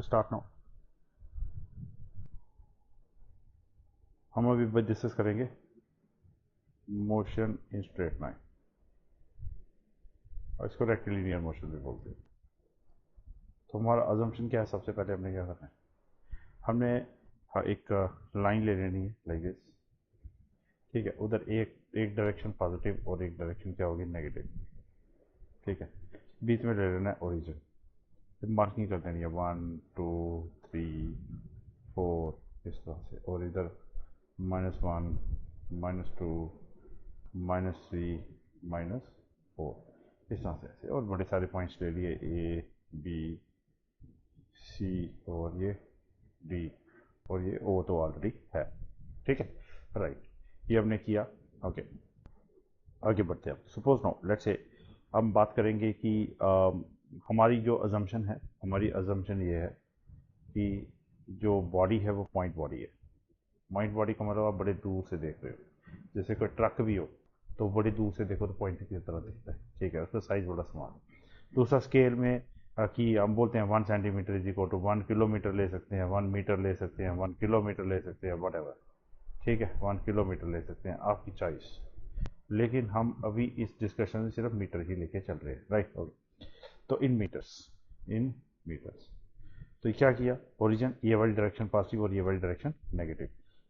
Start now. हम अभी discuss करेंगे मोशन इन स्ट्रेट लाइन, और इसको रेक्टिलिनियर मोशन भी बोलते हैं। तो हमारा अजम्पशन क्या है? सबसे पहले हमने क्या करना है, हमने एक लाइन ले लेनी है लाइक दिस, ठीक है। उधर एक डायरेक्शन पॉजिटिव और एक डायरेक्शन क्या होगी, नेगेटिव, ठीक है। बीच में ले लेना है ओरिजिन, फिर मार्किंग कर देनी है 1 2 3 4 इस तरह से, और इधर -1 -2 -3 -4 इस तरह से ऐसे, और बड़े सारे पॉइंट्स ले लिए, ए बी सी और ये डी, और ये ओ तो ऑलरेडी है, ठीक है, राइट। ये हमने किया, ओके। आगे बढ़ते हैं। सपोज नाउ लेट्स से हम बात करेंगे कि हमारी जो अजम्पशन है, हमारी अजम्पशन ये है कि जो बॉडी है वो पॉइंट बॉडी है। पॉइंट बॉडी का मतलब आप बड़े दूर से देख रहे हो, जैसे कोई ट्रक भी हो तो बड़ी दूर से देखो तो पॉइंट की तरह दिखता है, ठीक है, उसका साइज बड़ा स्मॉल है। दूसरा स्केल में कि हम बोलते हैं 1 centimetre is equal to 1 kilometre ले सकते हैं, 1 मीटर ले सकते हैं, 1 किलोमीटर ले सकते हैं, वट, ठीक है, 1 किलोमीटर ले सकते हैं, आपकी चॉइस। लेकिन हम अभी इस डिस्कशन में सिर्फ मीटर ही लेके चल रहे हैं, राइट, ओके। तो इन मीटर्स तो क्या किया, ओरिजिन ये वाली डायरेक्शन पॉजिटिव और ये वाली डायरेक्शन नेगेटिव।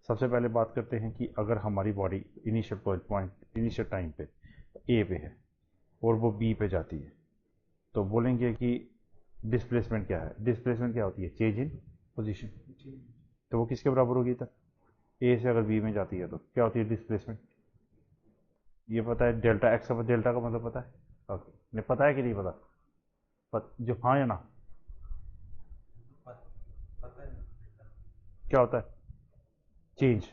सबसे पहले बात करते हैं कि अगर हमारी body initial point initial time पे ए पे है और वो बी पे जाती है, तो बोलेंगे कि डिस्प्लेसमेंट क्या है। डिस्प्लेसमेंट क्या होती है, चेंज इन पोजीशन। तो वो किसके बराबर होगी तब, ए से अगर बी में जाती है तो क्या होती है डिस्प्लेसमेंट, ये पता है, डेल्टा एक्स। डेल्टा का मतलब पता है, ओके, नहीं पता है कि नहीं पता, जो हाँ या ना, क्या होता है, चेंज,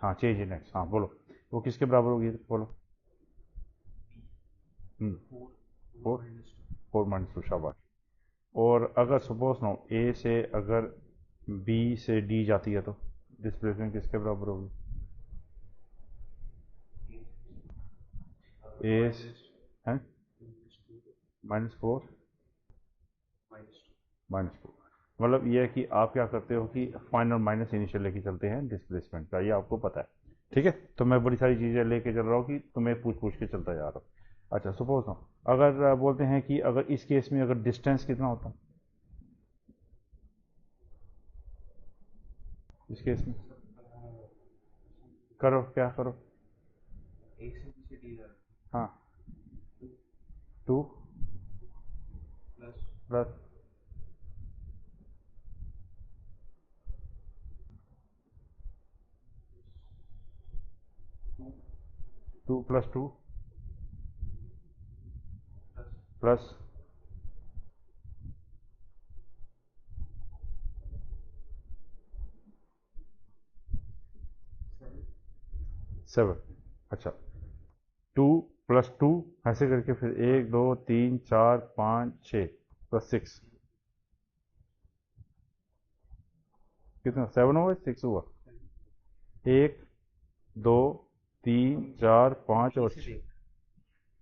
हाँ चेंज इन एक्स, हाँ बोलो, वो किसके बराबर होगी बोलो, 4 4 - 2, शाबाश। और अगर सपोज नो ए से अगर बी से डी जाती है तो डिस्प्लेसमेंट किसके बराबर होगी, ए है -4 -2। मतलब ये है कि आप क्या करते हो कि फाइनल माइनस इनिशियल लेके चलते हैं डिस्प्लेसमेंट का, ये आपको पता है, ठीक है। तो मैं बड़ी सारी चीज़ें लेके चल रहा हूँ कि तुम्हें पूछ पूछ के चलता जा रहा हूँ। अच्छा सपोज ना, अगर बोलते हैं कि अगर इस केस में अगर डिस्टेंस कितना होता, इस केस में करो, क्या करो, हाँ 2 प्लस 2 + 2 प्लस 7। अच्छा 2 + 2 ऐसे करके, फिर 1 2 3 4 5 6 प्लस 6, कितना 7 हुआ 6 हुआ, 1 2 3 4 5 और 6।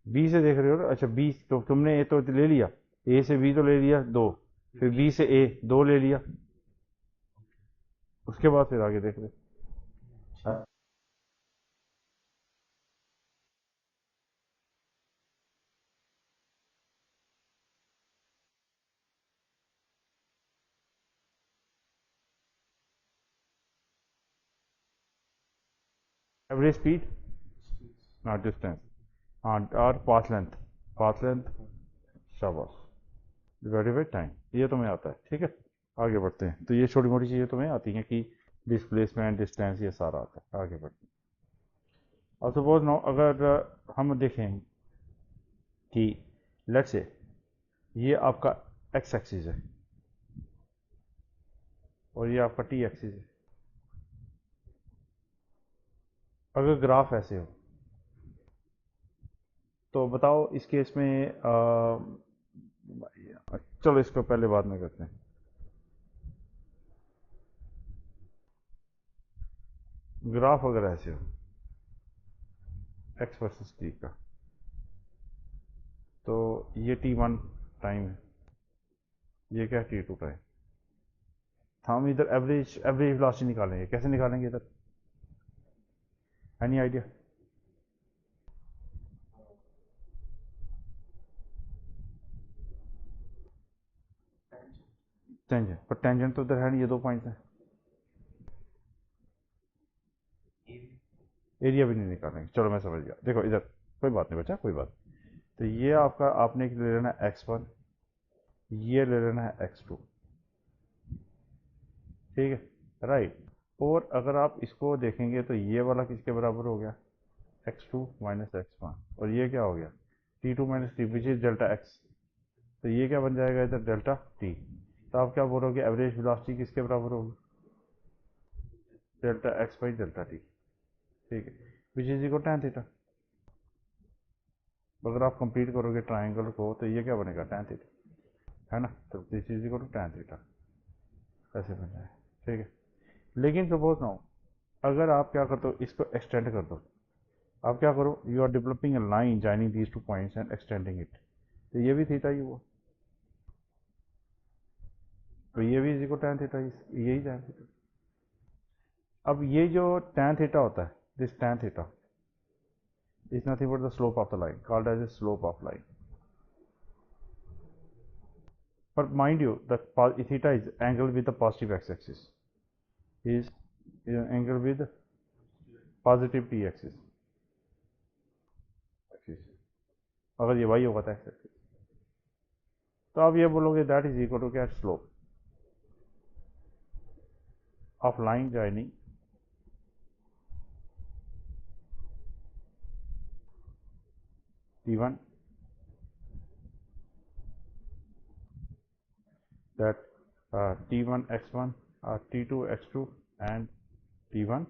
बी से देख रहे हो ना, अच्छा बी तो तुमने ए तो ले लिया, ए से बी तो ले लिया 2, फिर बी से ए 2 ले लिया, उसके बाद फिर आगे देख रहे। एवरेज स्पीड, हाँ डिस्टेंस, हाँ और पाथ लेंथ, शाबाश, डिवाइडेड बाई टाइम, ये तुम्हें आता है, ठीक है। आगे बढ़ते हैं। तो ये छोटी मोटी चीज़ें तुम्हें आती हैं कि डिस्प्लेसमेंट, डिस्टेंस, ये सारा आता है। आगे बढ़ते हैं। और सपोज नो अगर हम देखें कि लेट्स से ये आपका एक्स एक्सिस है और ये आपका टी एक्सिस है। अगर ग्राफ ऐसे हो तो बताओ इस केस में चलो इसको पहले बाद में करते हैं। ग्राफ अगर ऐसे हो एक्स वर्सेस टी का, तो ये T1 टाइम है, ये क्या T2 टाइम, हम इधर एवरेज एवरेज वेलोसिटी निकालेंगे, कैसे निकालेंगे इधर, एनी आइडिया? टेंजेंट, पर टेंजेंट तो उधर है नहीं, ये 2 पॉइंट्स हैं, एरिया भी नहीं निकालेंगे। चलो मैं समझ गया, देखो इधर कोई बात नहीं बचा, कोई बात। तो ये आपका आपने ले लेना है x1, ये ले लेना है x2, ठीक है राइट। और अगर आप इसको देखेंगे तो ये वाला किसके बराबर हो गया, x2 माइनस x1, और ये क्या हो गया t2 minus T which is delta x। तो ये क्या बन जाएगा इधर, डेल्टा t। तो आप क्या बोलोगे, एवरेज वेलोसिटी किसके बराबर होगी, delta x by delta t, ठीक है, which is equal tan theta. अगर आप कंप्लीट करोगे ट्राइंगल को तो ये क्या बनेगा, टैन थीटा, है ना। तो this is equal to tan theta, ऐसे बन जाए, ठीक है। लेकिन सपोज नाउ अगर आप क्या करते हो, इसको एक्सटेंड कर दो, आप क्या करो, you are developing a line joining these 2 points and extending it, तो ये भी थीटा ही हुआ, तो ये भी इज इक्वल टैन थीटा, यही टैन थीटा। अब ये जो टैन थीटा होता है, this tan theta is nothing but the slope of the line, called as a slope of line. But mind you, the theta is angle with the positive x-axis, is an angle with positive t-axis, अगर ये y होगा तो x-axis, तो आप ये बोलोगे that is equal to क्या, slope of line joining t1 that t1 x1 t2 x2 and t1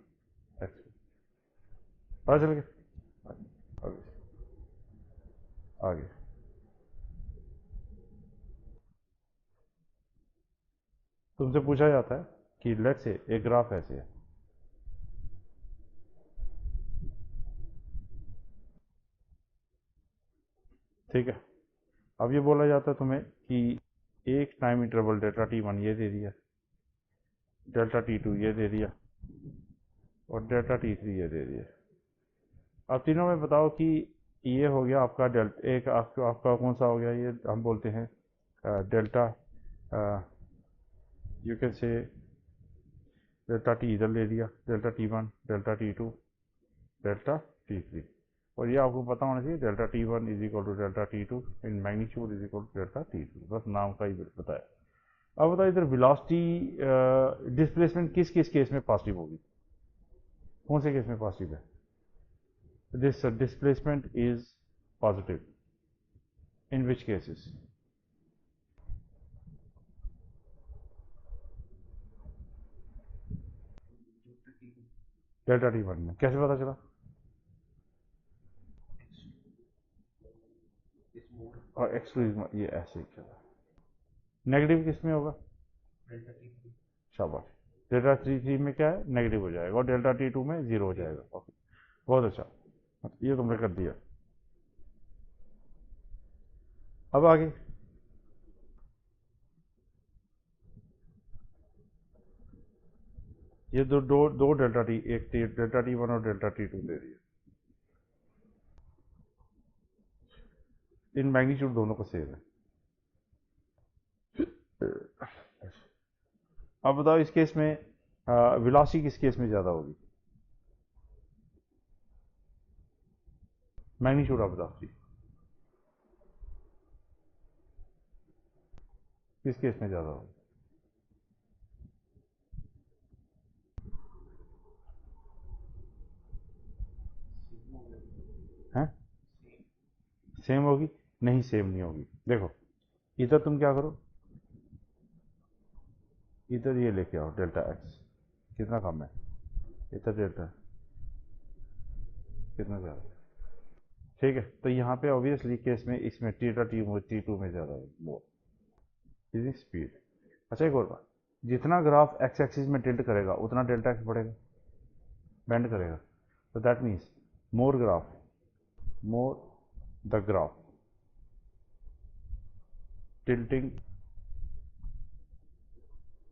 x2। पता चल गया, आगे आगे। तुमसे पूछा जाता है कि लेट्स से एक ग्राफ ऐसे है, ठीक है। अब ये बोला जाता है तुम्हें कि एक टाइम इंटरवल डेल्टा t1 ये दे दिया, डेल्टा t2 ये दे दिया, और डेल्टा t3 ये दे दिया। अब तीनों में बताओ कि ये हो गया आपका डेल्टा, एक आपका कौन सा हो गया, ये हम बोलते हैं delta, you can say delta T इधर ले लिया, delta t1, delta t2, delta t3, और ये आपको पता होना चाहिए delta t1 is equal to delta t2 in magnitude is equal to delta t3, बस नाम का ही बताया। अब बताओ इधर वेलोसिटी डिस्प्लेसमेंट किस किस केस में पॉजिटिव होगी, कौन से केस में पॉजिटिव है, this displacement is positive, in which cases, delta t1 में, कैसे पता चला, और x2 ये ऐसे ही चला। नेगेटिव किस में होगा, शाबाश, डेल्टा t3 में क्या है, नेगेटिव हो जाएगा, और डेल्टा t2 में जीरो हो जाएगा। ओके, बहुत अच्छा, ये तुमने कर दिया। अब आगे ये दो दो दो डेल्टा टी, एक डेल्टा t1 और डेल्टा t2 दे दिया, इन मैग्नीट्यूड दोनों को सेम है। अब बताओ इस केस में वेलोसिटी किस केस में ज़्यादा होगी, मैग्नीट्यूड ऑफ वेलोसिटी किस केस में ज़्यादा होगी, हैं, सेम होगी, नहीं सेम नहीं होगी। देखो इधर तुम क्या करो, इधर ये लेके आओ डेल्टा एक्स, कितना कम है, इधर डेल्टा कितना ज़्यादा, ठीक है। तो यहाँ पे ऑब्वियसली केस में इसमें टीटा टी टू में ज़्यादा है, वो इज स्पीड। अच्छा एक और बात, जितना ग्राफ एक्स एक्सिस में टिल्ट करेगा उतना डेल्टा एक्स बढ़ेगा, बेंड करेगा, तो that means more graph, more the graph tilting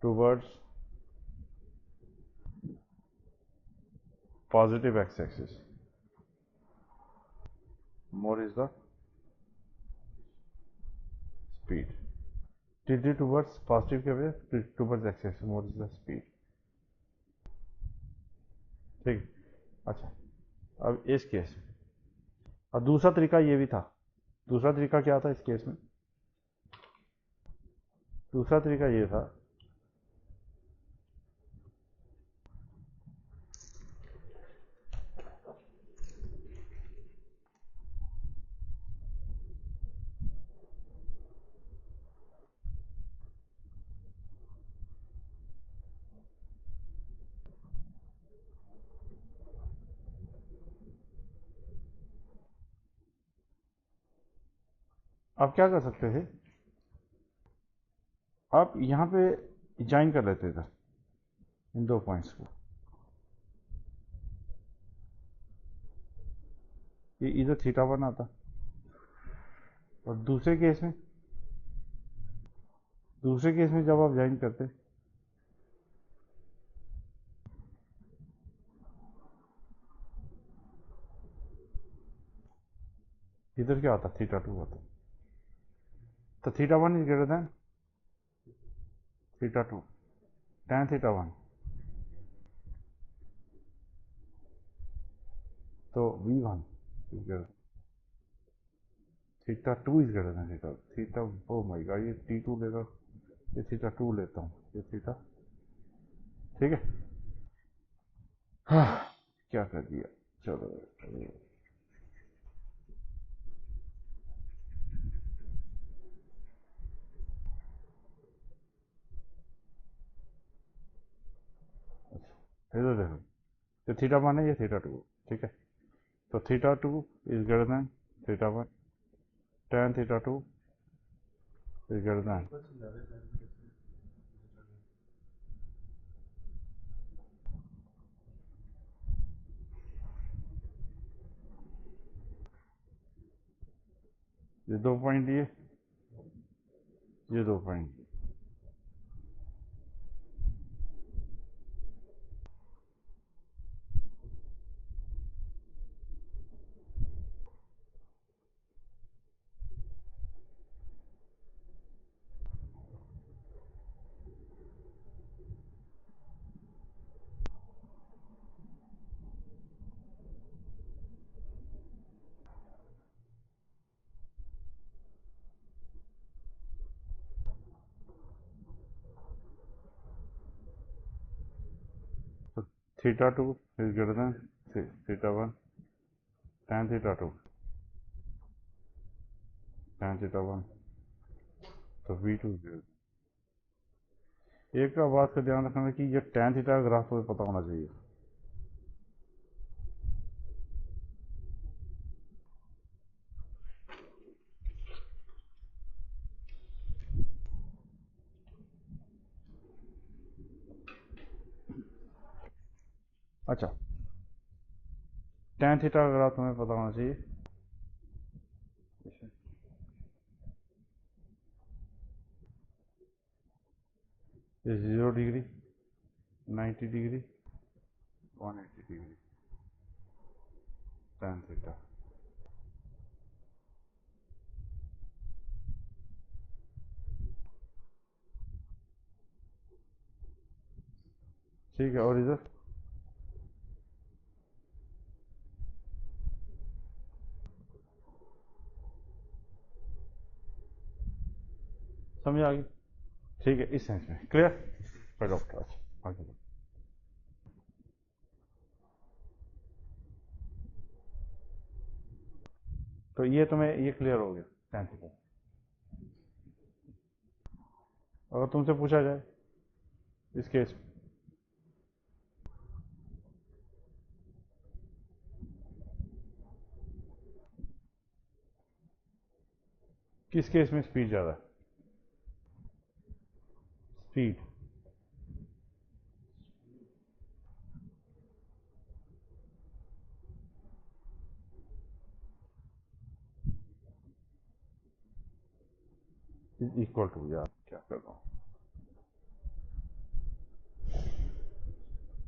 towards positive x-axis, more is the speed. tilted towards positive के वजह towards x-axis, more is the speed. ठीक, अच्छा अब इस केस में, और दूसरा तरीका ये भी था। दूसरा तरीका क्या था इस केस में? दूसरा तरीका ये था, आप क्या कर सकते थे, आप यहाँ पे ज्वाइन कर लेते थे इन दो पॉइंट्स को। ये इधर थीटा वन आता, और दूसरे केस में जब आप ज्वाइन करते, इधर क्या आता, थीटा टू आता। तो theta one is greater than theta two, tan theta one, तो v1 is greater, theta two is greater than theta, oh my God, ये t2 लेगा, ये थीटा टू लेता हूँ, ये थीटा, ठीक है। हाँ, क्या कर दिया, चलो इधर देखो, ये थीटा वन है, ये थीटा टू, ठीक है। तो theta two is greater than theta one, tan theta two is greater than, ये दो पॉइंट दिए, ये दो पॉइंट, तो theta two is greater than theta one, tan theta two, tan theta one, तो v2 एक का बात का ध्यान रखना कि ये tan थीटा का ग्राफ तो पता होना चाहिए। अच्छा, tan थीटा का ग्राफ तुम्हें पता होना चाहिए, ये 0 degree, 90 degree, 180 degree, tan theta, ठीक है। और इधर समझ आ गई, ठीक है, इस सेंस में क्लियर पर डॉक्टर। अच्छा आगे, तो ये तुम्हें ये क्लियर हो गया tan थीटा। अगर तुमसे पूछा जाए इस केस में, किस केस में स्पीड ज़्यादा है, स्पीड इज इक्वल टू, यार क्या कर रहा हूँ,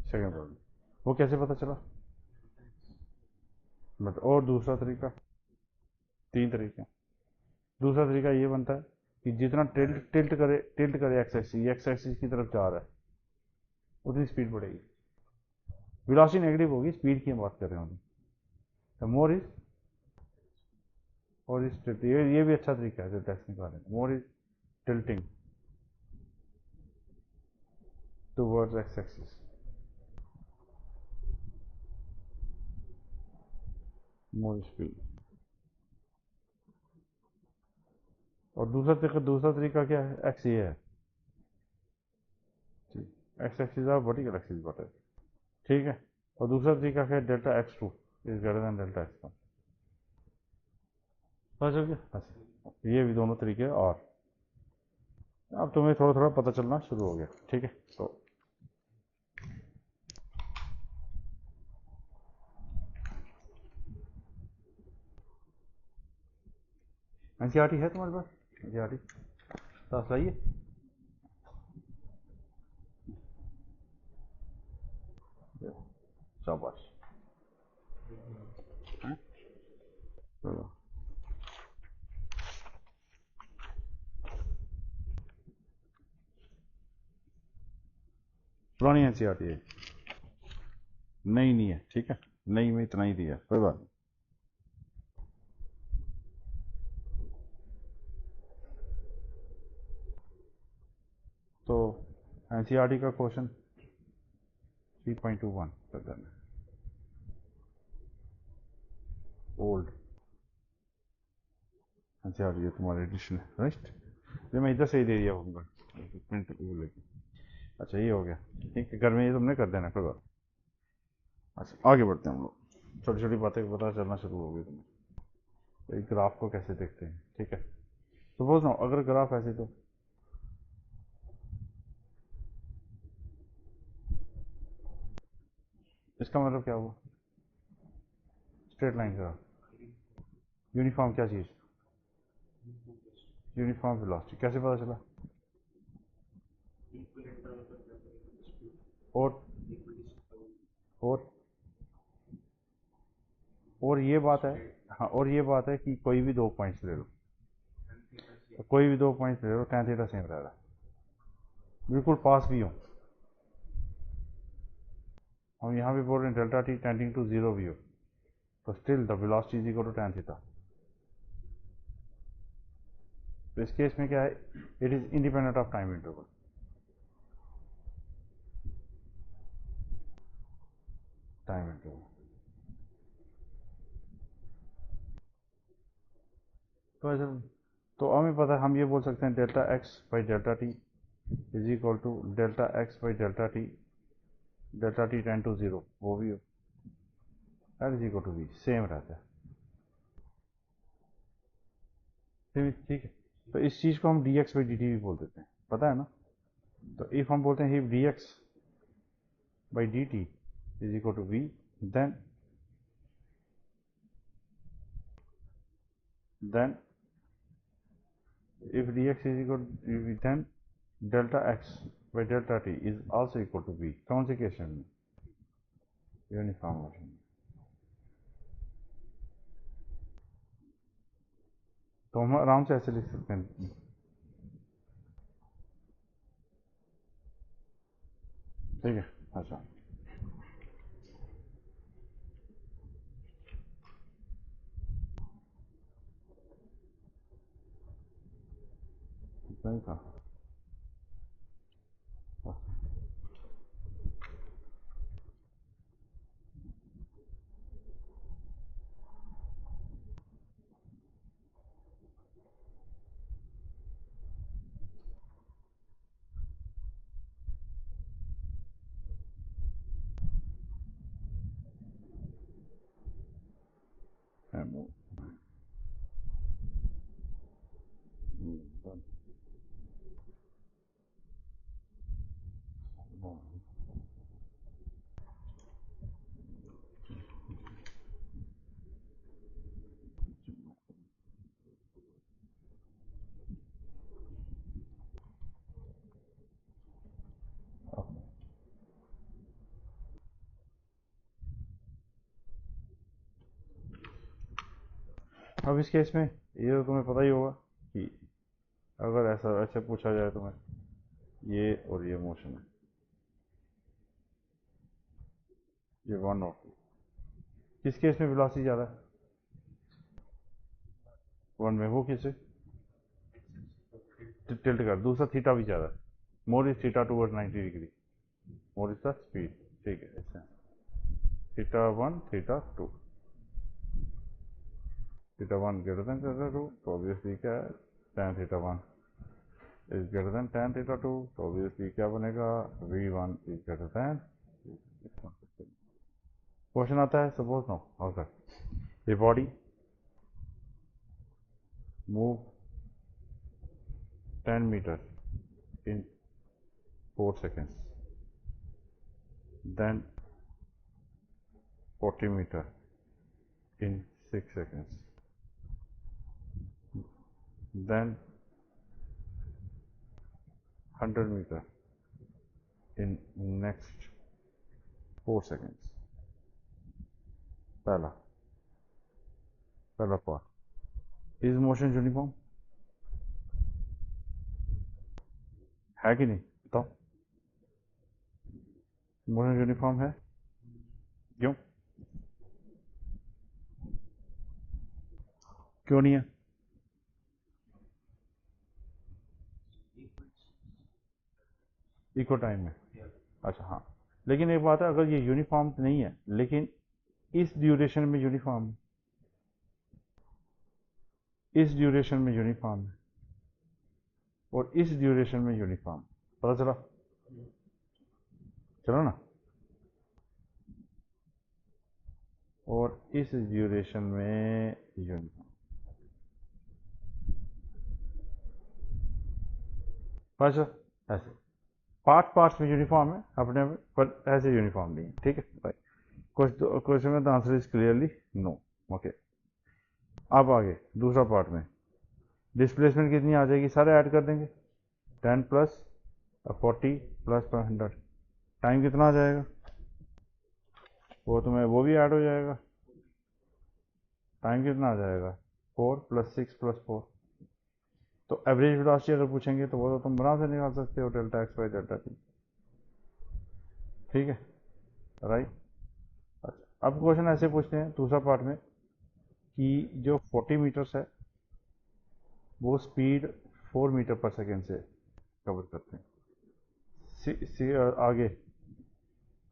सेकेंड प्रॉब्लम, वो कैसे पता चला? मतलब और दूसरा तरीका, तीन तरीके। दूसरा तरीका ये बनता है कि जितना टिल्ट करे एक्स एक्सिस की तरफ जा रहा है उतनी स्पीड बढ़ेगी। वेलोसिटी नेगेटिव होगी, स्पीड की हम बात कर रहे हैं। तो मोर इज और इज टिल्ट, ये भी अच्छा तरीका है डेल्टा एक्स निकालने का। More is tilting towards x axis, more speed. और दूसरा तरीका क्या है, एक्स ये है, एक्स एक्सिस और वर्टिकल एक्सिस बट है, ठीक है। और दूसरा तरीका क्या है, delta x two is greater than delta x one. समझ हो गया? अच्छा, ये भी दोनों तरीके। और अब तुम्हें थोड़ा थोड़ा पता चलना शुरू हो गया, ठीक है। तो एनसीईआरटी है तुम्हारे पास? एनसीईआरटी तो लाइए। शाबाश। हैं? चलो, पुरानी एनसीईआरटी है, नई नहीं है, ठीक है। नई में इतना ही दिया, कोई बात नहीं। तो एनसीईआरटी का क्वेश्चन 3.21 कर देना। ओल्ड एनसीईआरटी ये तुम्हारे एडिशन है, राइट? ये मैं इधर से ही दे दिया होगा प्रिंट वो लेके। अच्छा, ये हो गया, ठीक है। घर में ये तुमने कर देना, कोई बात। अच्छा, आगे बढ़ते हैं हम लोग। छोटी छोटी बातें पता चलना शुरू हो गई तुम्हें। तो एक ग्राफ को कैसे देखते हैं, ठीक है। सपोज ना अगर ग्राफ ऐसे, तो इसका मतलब क्या हुआ, स्ट्रेट लाइन ग्राफ। यूनिफॉर्म क्या चीज़, यूनिफॉर्म वेलोसिटी, कैसे पता चला? और और और ये बात है, हाँ, और ये बात है कि कोई भी दो पॉइंट्स ले लो, कोई भी दो पॉइंट्स ले लो, tan थीटा सेम रह रहा है, बिल्कुल पास भी हो। हम यहाँ भी बोल रहे हैं delta t tending to zero भी हो, तो still the velocity is equal to tan theta. तो इस केस में क्या है, it is independent of time interval. Time interval तो ऐसे, तो हमें पता है, हम ये बोल सकते हैं delta x by delta t is equal to delta x by delta t tend to zero, वो भी हो, that is equal to v, same रहता है, ठीक है। तो इस चीज़ को हम d x by d t भी बोल देते हैं, पता है ना। तो इफ हम बोलते हैं if d x by d t is equal to v, then then if dx is equal to, then delta x by delta t is also equal to v। कौन सी केस में? Uniform motion. तो हम आराम से ऐसे लिख सकते हैं, ठीक है। अच्छा, सही था। अब इस केस में ये तो तुम्हें पता ही होगा कि अगर ऐसा ऐसे पूछा जाए तुम्हें, ये और ये मोशन है, ये 1 और 2, किस केस में वेलोसिटी ज़्यादा है? 1 में। वो किसे टिल्ट कर, दूसरा थीटा भी ज़्यादा है, more is theta toward 90 degree, more is the speed. ठीक है, ऐसे theta 1 theta 2, theta 1 greater than theta 2, तो ऑब्वियसली क्या है, tan theta 1 is greater than tan theta 2, तो ऑब्वियसली क्या बनेगा, v1 is greater than. Question आता है, सपोज नो अगर a body move 10 metre in 4 seconds, then 40 meter in 6 seconds, then 100 meter in next 4 seconds. पहला part, is motion uniform है कि नहीं, बताओ। मोशन यूनिफॉर्म है, क्यों क्यों नहीं है? इको टाइम में, अच्छा हाँ, लेकिन एक बात है, अगर ये यूनिफॉर्म नहीं है लेकिन इस ड्यूरेशन में यूनिफॉर्म है, इस ड्यूरेशन में यूनिफॉर्म है, और इस ड्यूरेशन में यूनिफॉर्म, पता चला, चलो ना, और इस ड्यूरेशन में यूनिफॉर्म, अच्छा ऐसे पार्ट्स में यूनिफॉर्म है अपने में, पर ऐसे यूनिफॉर्म नहीं है। ठीक है भाई, क्वेश्चन में the answer is clearly no. Okay, अब आगे दूसरा पार्ट में डिस्प्लेसमेंट कितनी आ जाएगी, सारे ऐड कर देंगे, 10 प्लस 40 प्लस 100, टाइम कितना आ जाएगा, वो तुम्हें वो भी ऐड हो जाएगा, टाइम कितना आ जाएगा, 4 प्लस 6 प्लस 4, तो एवरेज वेलोसिटी अगर पूछेंगे तो वो तो तुम आराम से निकाल सकते हो, delta x by delta T. ठीक है, राइट। अच्छा, अब क्वेश्चन ऐसे पूछते हैं दूसरा पार्ट में कि जो 40 मीटर्स है वो स्पीड 4 मीटर पर सेकेंड से कवर करते हैं, आगे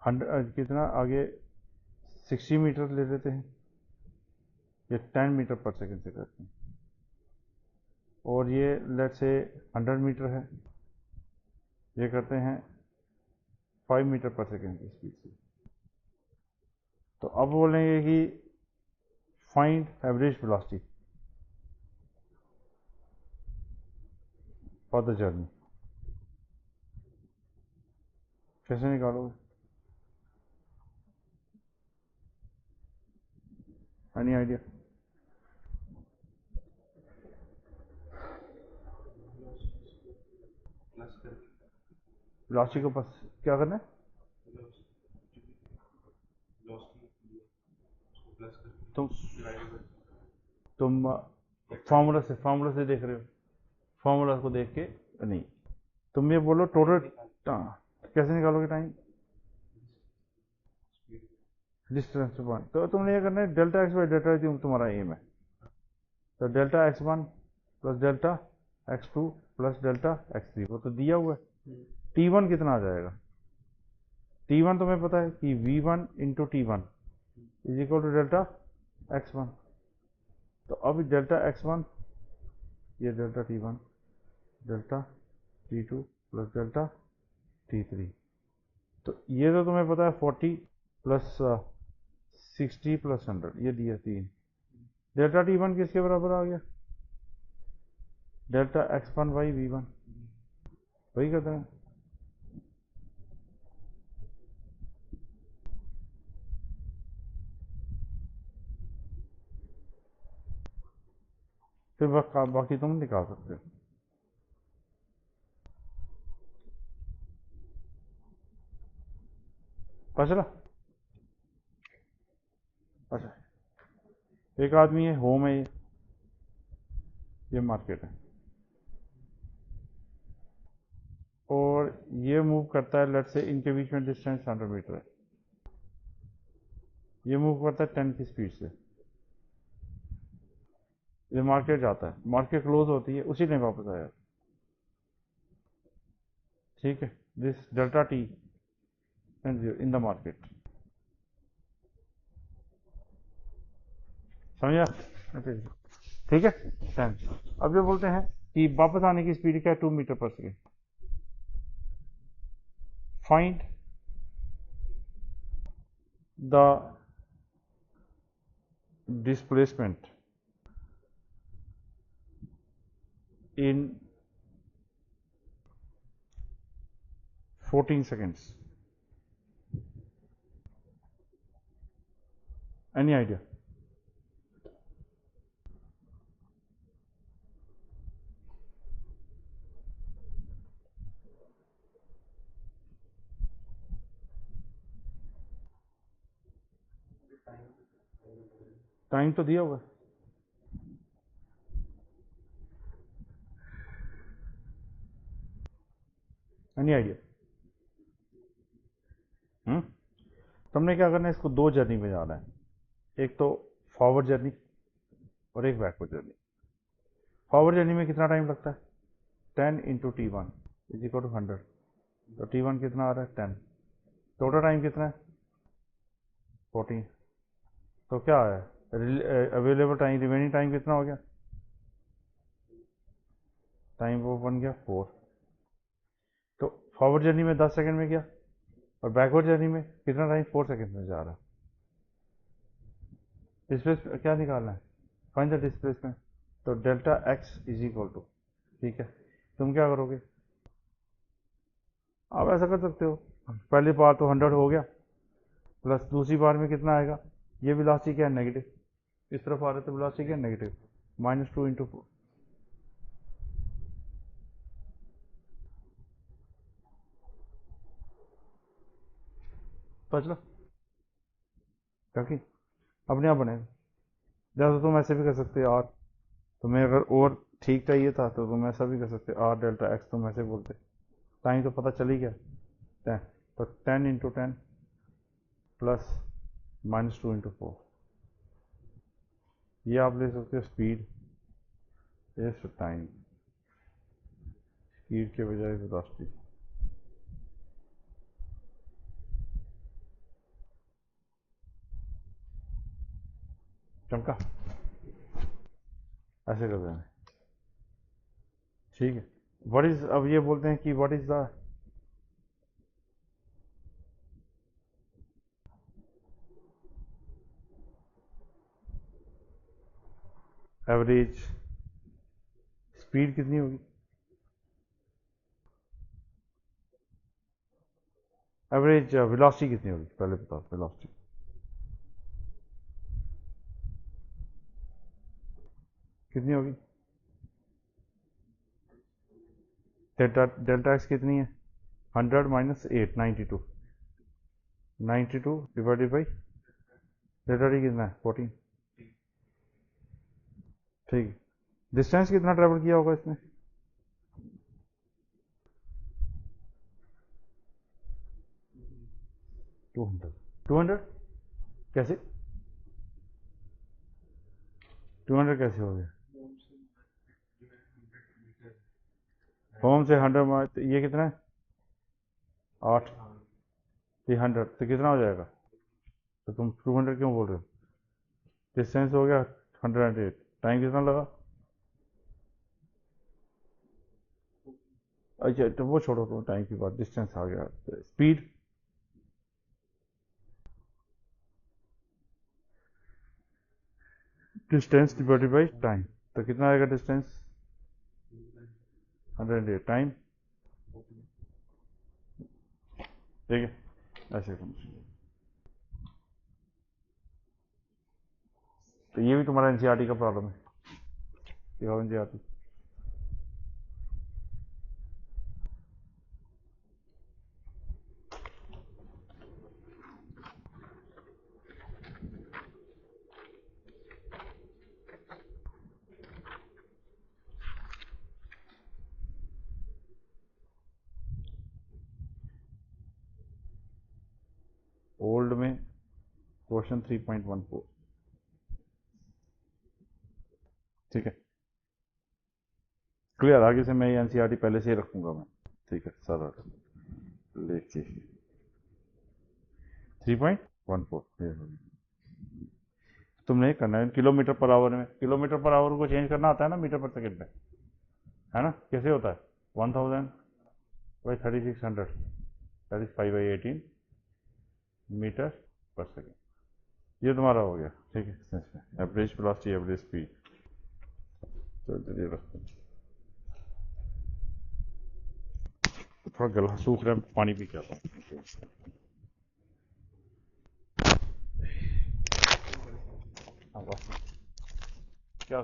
100 कितना आगे 60 मीटर ले लेते हैं, ये 10 मीटर पर सेकेंड से करते हैं, और ये लेट से 100 मीटर है, ये करते हैं 5 मीटर पर सेकेंड की स्पीड से। तो अब बोलेंगे कि find average velocity for the journey, कैसे निकालोगे, एनी आइडिया? वेलोसिटी को बस क्या करना है, तुम फार्मूला से देख रहे हो, फार्मूला को देख के नहीं, तुम ये बोलो टोटल कैसे निकालोगे टाइम, डिस्टेंस पॉइंट, तो तुमने ये करना है डेल्टा एक्स बाई डेल्टा तुम्हारा एम है, तो delta x 1 plus delta x 2 plus delta x 3, वो तो दिया हुआ है। T1 कितना आ जाएगा, T1 तुम्हें पता है कि V1 into T1 is equal to delta x1, तो अब डेल्टा x1 ये delta T1 delta T2 plus delta T3, तो ये तो तुम्हें पता है 40 प्लस 60 प्लस 100, ये दिया 3, डेल्टा T1 किसके बराबर आ गया, डेल्टा x1 बाई V1, वही कहते हैं। फिर बाकी तुम निकाल सकते हो। चला, अच्छा एक आदमी है, होम है ये, ये मार्केट है, और ये मूव करता है, लेट्स से इनके बीच में डिस्टेंस 100 मीटर है, ये मूव करता है 10 की स्पीड से, ये मार्केट जाता है, मार्केट क्लोज होती है, उसी टाइम वापस आया, ठीक है। This delta T in the market, समझा? ठीक है, 10। अब ये बोलते हैं कि वापस आने की स्पीड क्या है, 2 metre per second. Find the displacement in 14 seconds. Any idea? Time तो दिया हुआ है, एनी आइडिया? तुमने क्या करना है, इसको दो जर्नी में जाना है, एक तो फॉरवर्ड जर्नी और एक बैकवर्ड जर्नी। फॉरवर्ड जर्नी में कितना टाइम लगता है, 10 into t one is equal to 100, तो टी वन कितना आ रहा है, 10, टोटल टाइम कितना है, 14, तो क्या आया, अवेलेबल टाइम, रिमेनिंग टाइम कितना हो गया, टाइम वो बन गया 4। तो फॉरवर्ड जर्नी में 10 सेकंड में गया, और बैकवर्ड जर्नी में कितना टाइम, 4 सेकंड में जा रहा है। डिस्प्लेसमेंट क्या निकालना है, फाइंड द डिस्प्लेसमेंट, तो delta x is equal to, ठीक है, तुम क्या करोगे, आप ऐसा कर सकते हो, पहली बार तो 100 हो गया, प्लस दूसरी बार में कितना आएगा, ये वेलोसिटी क्या है, नेगेटिव, इस तरफ आ रहा है तो वेलोसिटी क्या है, नेगेटिव, -2 इंटू 4, समझ लो, क्योंकि अपने आप बनेगा। जैसे तुम ऐसे भी कर सकते हो, आर, तुम्हें अगर और ठीक चाहिए था तो तुम ऐसा भी कर सकते हो, आर डेल्टा एक्स, तुम ऐसे बोलते, टाइम तो पता चल ही गया 10, तो 10 इंटू 10 प्लस -2 इंटू 4, ये आप ले सकते हो स्पीड इस टाइम, स्पीड के बजाय वेलोसिटी। चमका, ऐसे कर देना, ठीक है। व्हाट इज, अब ये बोलते हैं कि what is the average speed, कितनी होगी, एवरेज वेलोसिटी कितनी होगी, पहले बताओ वेलोसिटी कितनी होगी, डेल्टा डेल्टा एक्स कितनी है, 100 minus 8, 92, 92 divided by delta T कितना है, 14, ठीक है। डिस्टेंस कितना ट्रेवल किया होगा इसने, 200, 200 कैसे, 200 कैसे हो गया, होम से 100, ये कितना है, 8, 300, तो कितना हो जाएगा, तो तुम 200 क्यों बोल रहे हो, डिस्टेंस हो गया 108, टाइम कितना लगा, अच्छा तो वो छोड़ो, तो टाइम की बात, डिस्टेंस आ गया, speed, distance divided by time, तो कितना आएगा डिस्टेंस, 108, टाइम, ठीक है, ऐसे समझ। तो ये भी तुम्हारा एनसीईआरटी का प्रॉब्लम है, एनसीईआरटी। क्वेश्चन 3.14। ठीक है, क्लियर। आगे से मैं ये एनसीईआरटी पहले से ही रखूंगा मैं। ठीक है सर, लेके 3.14 तुमने करना है किलोमीटर पर आवर में। किलोमीटर पर आवर को चेंज करना आता है ना मीटर पर सेकंड में, है ना? कैसे होता है? 1000/3600, दैट इज 5/18 मीटर पर सेकंड। ये तुम्हारा हो गया। ठीक है, एवरेज वेलोसिटी, एवरेज स्पीड। तो चलिए रखते हैं। थोड़ा गला सूख रहा है, पानी पी के आता हूँ। हाँ, बस क्या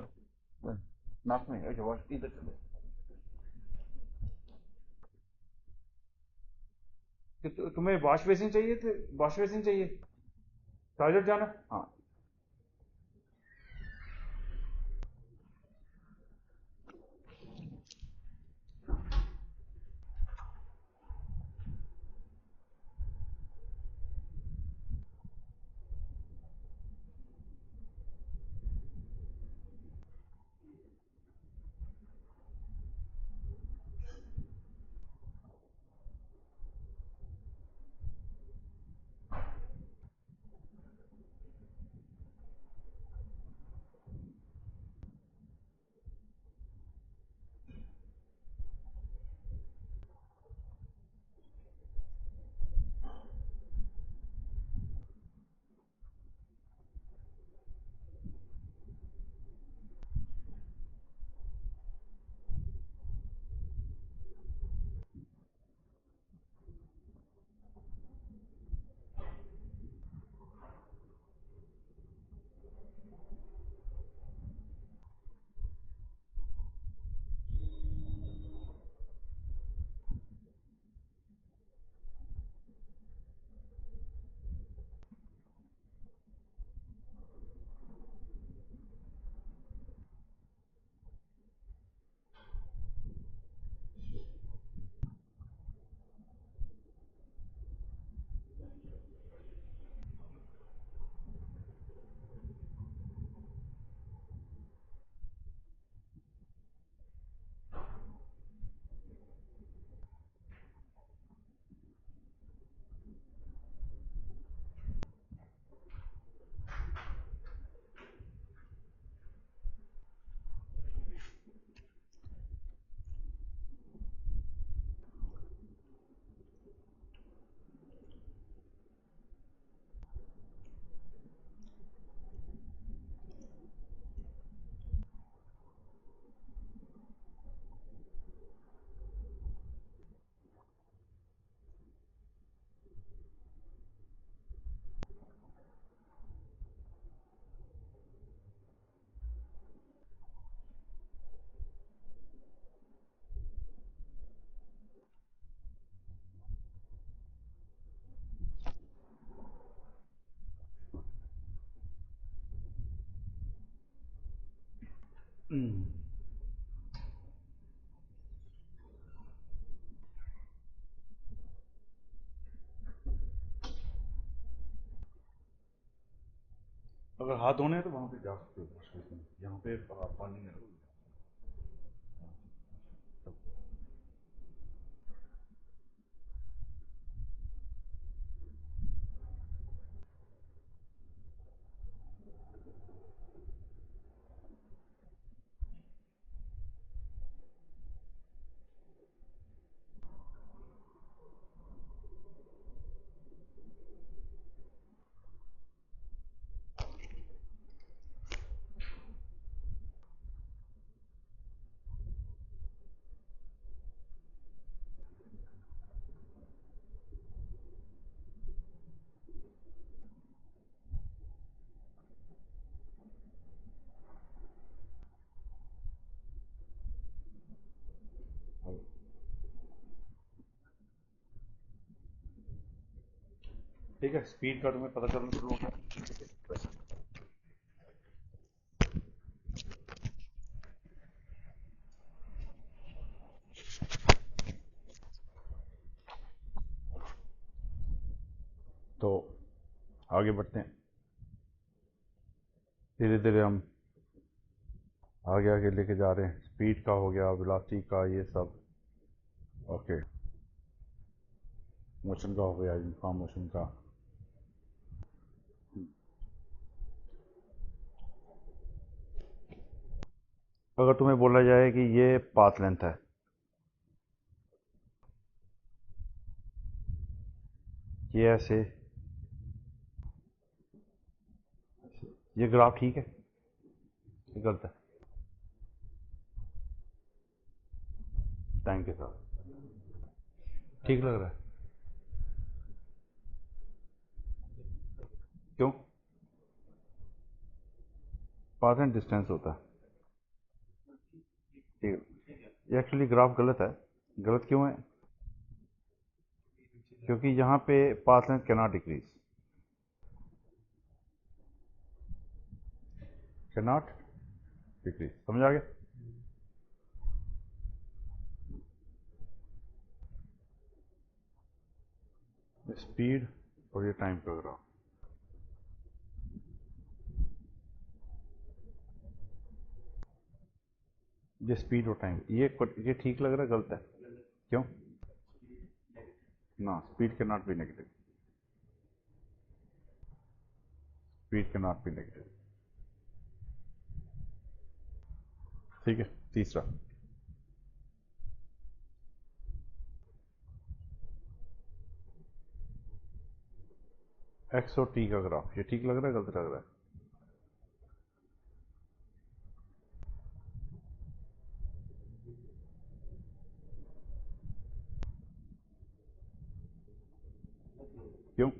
नाक में? अच्छा, बस इधर चलो। तुम्हें वॉश बेसिन चाहिए थे? वॉश बेसिन चाहिए? टॉयलेट जाना? हाँ। अगर हाथ धोने हैं तो वहां पे जा सकते हो वॉश बेसिन, यहाँ पे पानी में रखो। ठीक है, स्पीड का तुम्हें पता चलना शुरू होगा। तो आगे बढ़ते हैं। धीरे धीरे हम आगे आगे लेके जा रहे हैं। स्पीड का हो गया, वेलोसिटी का, ये सब ओके। मोशन का हो गया, यूनिफॉर्म मोशन का। अगर तुम्हें बोला जाए कि ये पाथ लेंथ है, ये ऐसे, ये ग्राफ ठीक है, ये गलत है टाइम के साथ, ठीक लग रहा है? क्यों? पाथ एंड डिस्टेंस होता है, ठीक है। ये एक्चुअली ग्राफ गलत है। गलत क्यों है? क्योंकि यहाँ पे path length can not decrease, can not decrease, समझ आ गया? स्पीड और ये टाइम का ग्राफ, ये स्पीड और टाइम, ये ठीक लग रहा है? गलत है? क्यों? ना, speed can not be negative, speed can not be negative, ठीक है। तीसरा, एक्स और टी का ग्राफ, ये ठीक लग रहा है? गलत लग रहा है? क्यों?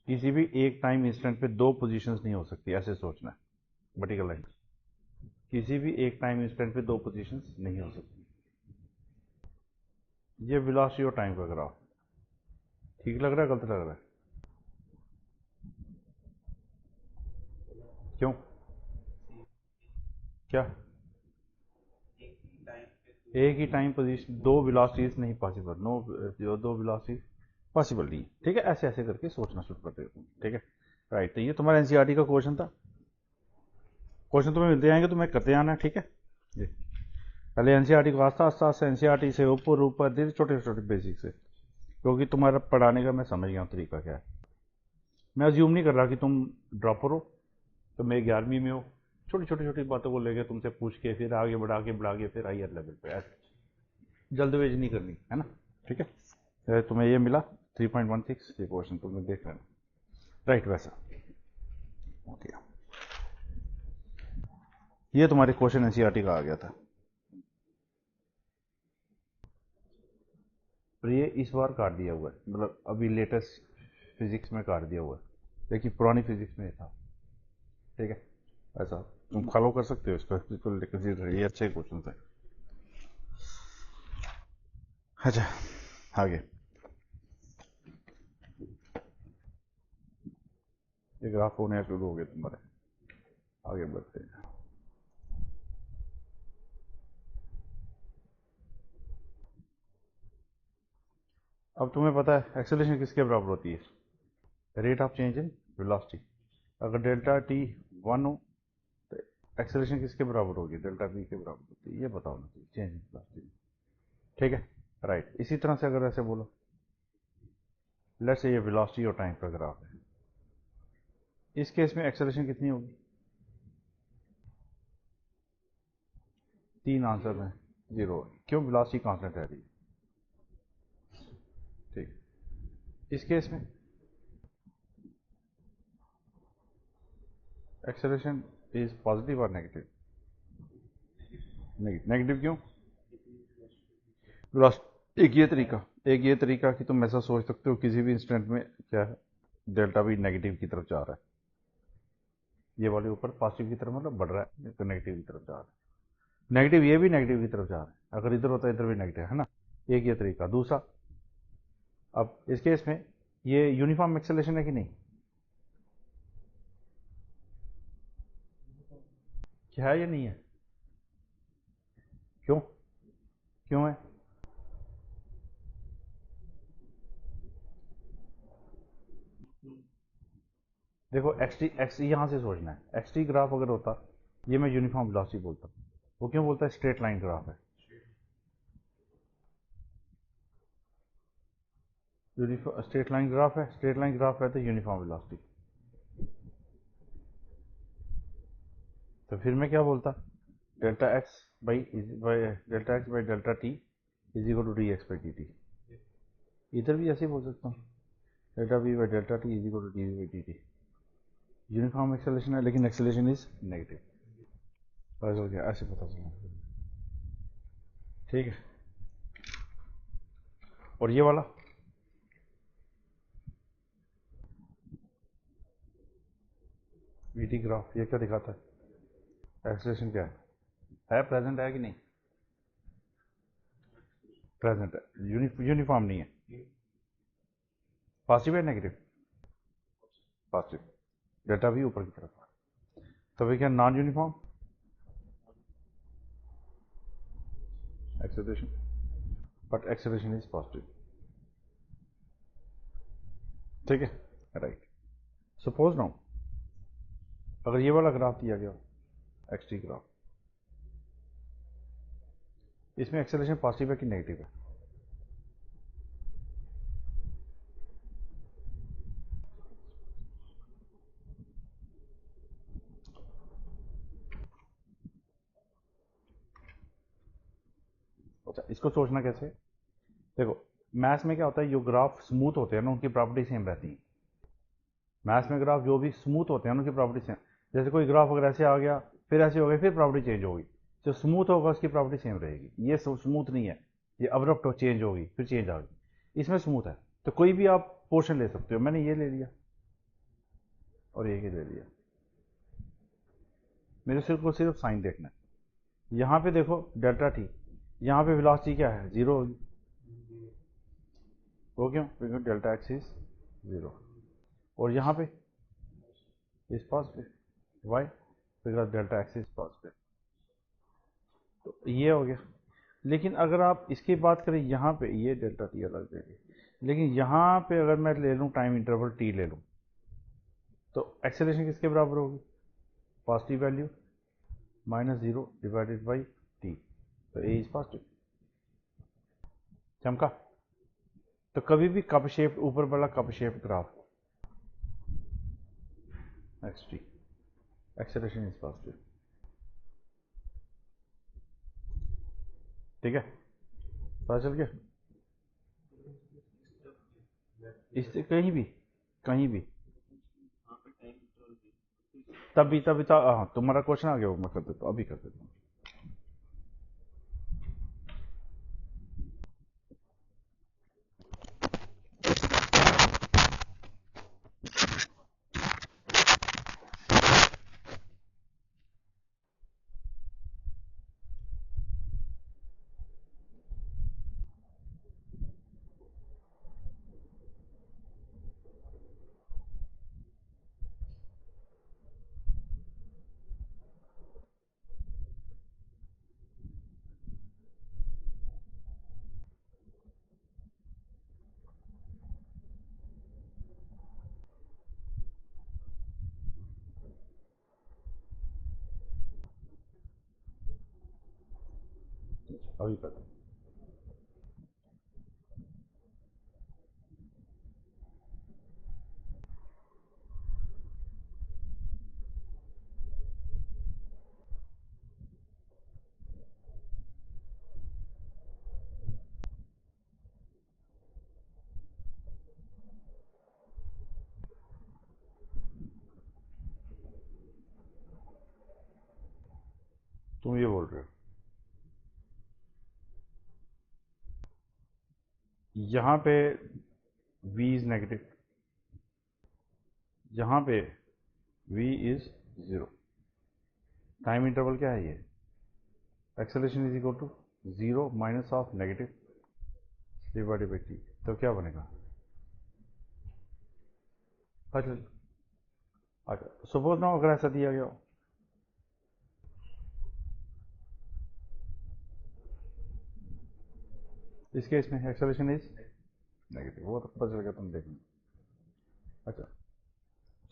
किसी भी एक टाइम इंस्टेंट पे दो पोजीशंस नहीं हो सकती, ऐसे सोचना है। वर्टिकल लाइन, किसी भी एक टाइम इंस्टेंट पे दो पोजीशंस नहीं हो सकती। ये वेलोसिटी और टाइम का ग्राफ ठीक लग रहा है? गलत लग रहा है? क्यों? क्या? एक ही टाइम पोजीशन, दो वेलोसिटीज नहीं पॉसिबल, नो, जो दो वेलोसिटीज पॉसिबल नहीं, ठीक है। ऐसे ऐसे करके सोचना शुरू कर देते हैं, ठीक है। राइट, तो ये तुम्हारा एनसीईआरटी का क्वेश्चन था। क्वेश्चन तुम्हें मिलते जाएंगे, तुम्हें करते आना, ठीक है जी। पहले एनसीईआरटी को आस्ता आस्ता आस्ता, एनसीईआरटी से ऊपर ऊपर धीरे, छोटे छोटे बेसिक से, क्योंकि तुम्हारा पढ़ाने का मैं समझ गया हूँ तरीका क्या है। मैं अज्यूम नहीं कर रहा कि तुम ड्रॉपर हो, तो मैं 11वीं में हो, छोटी छोटी छोटी बातों को लेकर तुमसे पूछ के फिर आगे बढ़ा के फिर हायर लेवल पे, ऐसे जल्दबाजी नहीं करनी है ना, ठीक है। तुम्हें ये मिला 3.16, ये क्वेश्चन तुमने देख लेना, राइट। वैसा ओके, ये तुम्हारे क्वेश्चन एनसीईआरटी का आ गया था। और ये इस बार काट दिया हुआ है, मतलब अभी लेटेस्ट फिजिक्स में काट दिया हुआ है, लेकिन पुरानी फिजिक्स में था, ठीक है। ऐसा तुम फॉलो कर सकते हो इसको, बिल्कुल कंसीडर, ये अच्छे क्वेश्चन थे। अच्छा, आगे ये ग्राफ होने शुरू हो गए तुम्हारे, आगे बढ़ते हैं। अब तुम्हें पता है एक्सेलरेशन किसके बराबर होती है? Rate of change in velocity. अगर डेल्टा टी 1 हो तो एक्सेलरेशन किसके बराबर होगी? डेल्टा वी के बराबर होती है, ये बताओ ना चेंज इन वेलोसिटी, ठीक है। राइट, इसी तरह से अगर ऐसे बोलो, लेट्स से ये वेलोसिटी और टाइम का ग्राफ है, इस केस में एक्सेलरेशन कितनी होगी? तीन आंसर है, जीरो। क्यों? वेलोसिटी कांस्टेंट रह रही है, ठीक। इस केस में एक्सेलरेशन इज पॉजिटिव और नेगेटिव? नेगेटिव क्यों? एक ये तरीका कि तुम ऐसा सोच सकते हो किसी भी इंस्टेंट में क्या है, डेल्टा भी नेगेटिव की तरफ जा रहा है, ये वाले ऊपर पॉजिटिव की तरफ मतलब बढ़ रहा है, तो नेगेटिव की तरफ जा रहा है। नेगेटिव ये भी नेगेटिव की तरफ जा रहा है, अगर इधर होता है इधर भी नेगेटिव है ना। एक ये तरीका। दूसरा, अब इस केस में ये यूनिफॉर्म एक्सेलरेशन है कि नहीं? क्या है या नहीं है? क्यों? क्यों है? देखो एक्स टी यहाँ से सोचना है। एक्स टी ग्राफ अगर होता, ये मैं यूनिफॉर्म वेलोसिटी बोलता, वो क्यों बोलता है? स्ट्रेट लाइन ग्राफ है। स्ट्रेट लाइन ग्राफ है, स्ट्रेट लाइन ग्राफ है तो यूनिफॉर्म वेलोसिटी। तो फिर मैं क्या बोलता? Delta x by delta t is equal to d x by d t. इधर भी ऐसे ही बोल सकता हूँ, delta v by delta t is equal to d v by d t. Uniform acceleration है लेकिन एक्सेलरेशन इज नेगेटिव। पता चल गया, ऐसे पता चला। ठीक है। और ये वाला वीटी ग्राफ, ये क्या दिखाता है? एक्सेलरेशन क्या है प्रेजेंट है कि नहीं? प्रेजेंट है, यूनिफॉर्म नहीं है। पॉजिटिव है नेगेटिव? पॉजिटिव। डेल्टा भी ऊपर की तरफ, तो we can non uniform acceleration, but acceleration is positive. ठीक है, राइट। सपोज नाउ अगर ये वाला ग्राफ दिया गया एक्स टी ग्राफ, इसमें एक्सेलरेशन पॉजिटिव है कि नेगेटिव है? अच्छा, इसको सोचना कैसे? देखो, मैथ्स में क्या होता है, जो ग्राफ स्मूथ होते हैं ना उनकी प्रॉपर्टी सेम रहती है। मैथ्स में ग्राफ जो भी स्मूथ होते हैं उनकी प्रॉपर्टी सेम। जैसे कोई ग्राफ अगर ऐसे आ गया, फिर ऐसे हो गया, फिर प्रॉपर्टी चेंज होगी। जो स्मूथ होगा उसकी प्रॉपर्टी सेम रहेगी। ये स्मूथ नहीं है, ये अब्रप्ट चेंज होगी, फिर चेंज आ गई। इसमें स्मूथ है, तो कोई भी आप पोर्शन ले सकते हो। मैंने ये ले लिया और ये ले लिया, मेरे सिर्फ को सिर्फ साइन देखना है। यहाँ पे देखो डेल्टा टी, यहाँ पे वेलोसिटी क्या है? जीरो होगी। वो क्यों? क्योंकि डेल्टा एक्स इज जीरो। और यहाँ पे is positive, why? Because delta x is positive. तो ये हो गया। लेकिन अगर आप इसकी बात करें यहाँ पे, ये डेल्टा टी अलग दे दी, लेकिन यहाँ पे अगर मैं ले लूँ टाइम इंटरवल टी ले लूँ, तो एक्सेलरेशन किसके बराबर होगी? Positive value minus zero divided by t, तो ए इज पॉजिटिव। चमका? तो कभी भी कप शेप, ऊपर वाला cup shape graph, x T, acceleration is positive. ठीक है, पता चल गया? इससे कहीं भी, कहीं भी, तभी हाँ, तुम्हारा क्वेश्चन आ गया, वो मैं कर देता हूँ, अभी कर देता हूँ। अभी कर दो। तुम ये बोल रहे हो यहाँ पे v इज नेगेटिव, यहाँ पे v is zero. Time interval क्या है? ये acceleration is equal to zero minus of negative divided by t, तो क्या बनेगा? अच्छा, अच्छा, सपोज ना अगर ऐसा दिया गया हो, इस केस में एक्सेलरेशन इज नेगेटिव, वो तो पता चल गया, तुम देखना। अच्छा,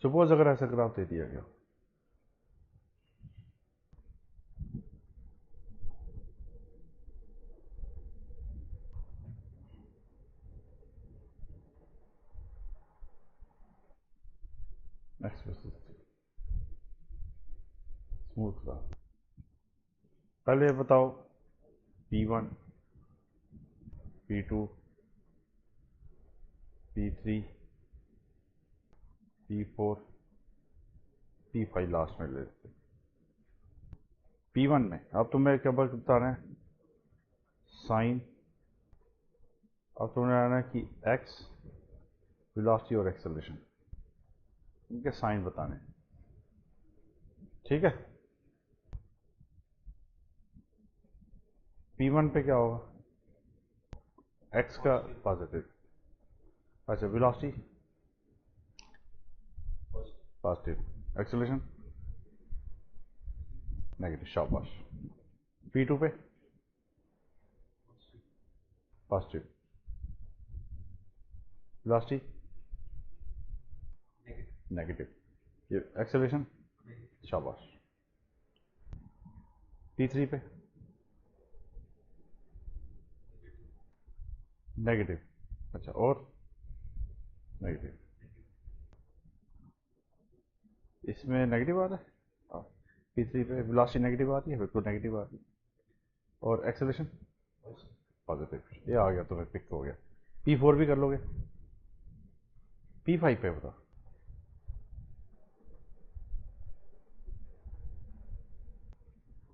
सपोज अगर ऐसा ग्राफ दे दिया गया, एक्स वर्सेस स्मूथ ग्राफ, पहले बताओ P1, P2, P3, P4, P5 last में ले लेते। P1 में अब तुम्हें क्या बताना है, साइन, अब तुम्हें आना है कि x वेलोसिटी और एक्सेलरेशन, इनके साइन बताने, ठीक है। P1 पे क्या होगा, x का पॉजिटिव, अच्छा वेलोसिटी पॉजिटिव, एक्सेलरेशन नेगेटिव, शाबाश। P2 पे पॉजिटिव, वेलोसिटी नेगेटिव, ये एक्सेलरेशन, शाबाश। P3 पे नेगेटिव, अच्छा और नेगेटिव, इसमें नेगेटिव आ रहा है, P3 पे वेलोसिटी नेगेटिव आती है, बिल्कुल नेगेटिव आती है, और एक्सेलरेशन पॉजिटिव, ये आ गया, तुम्हें पिक हो गया। P4 भी कर लोगे, P5 पे बताओ,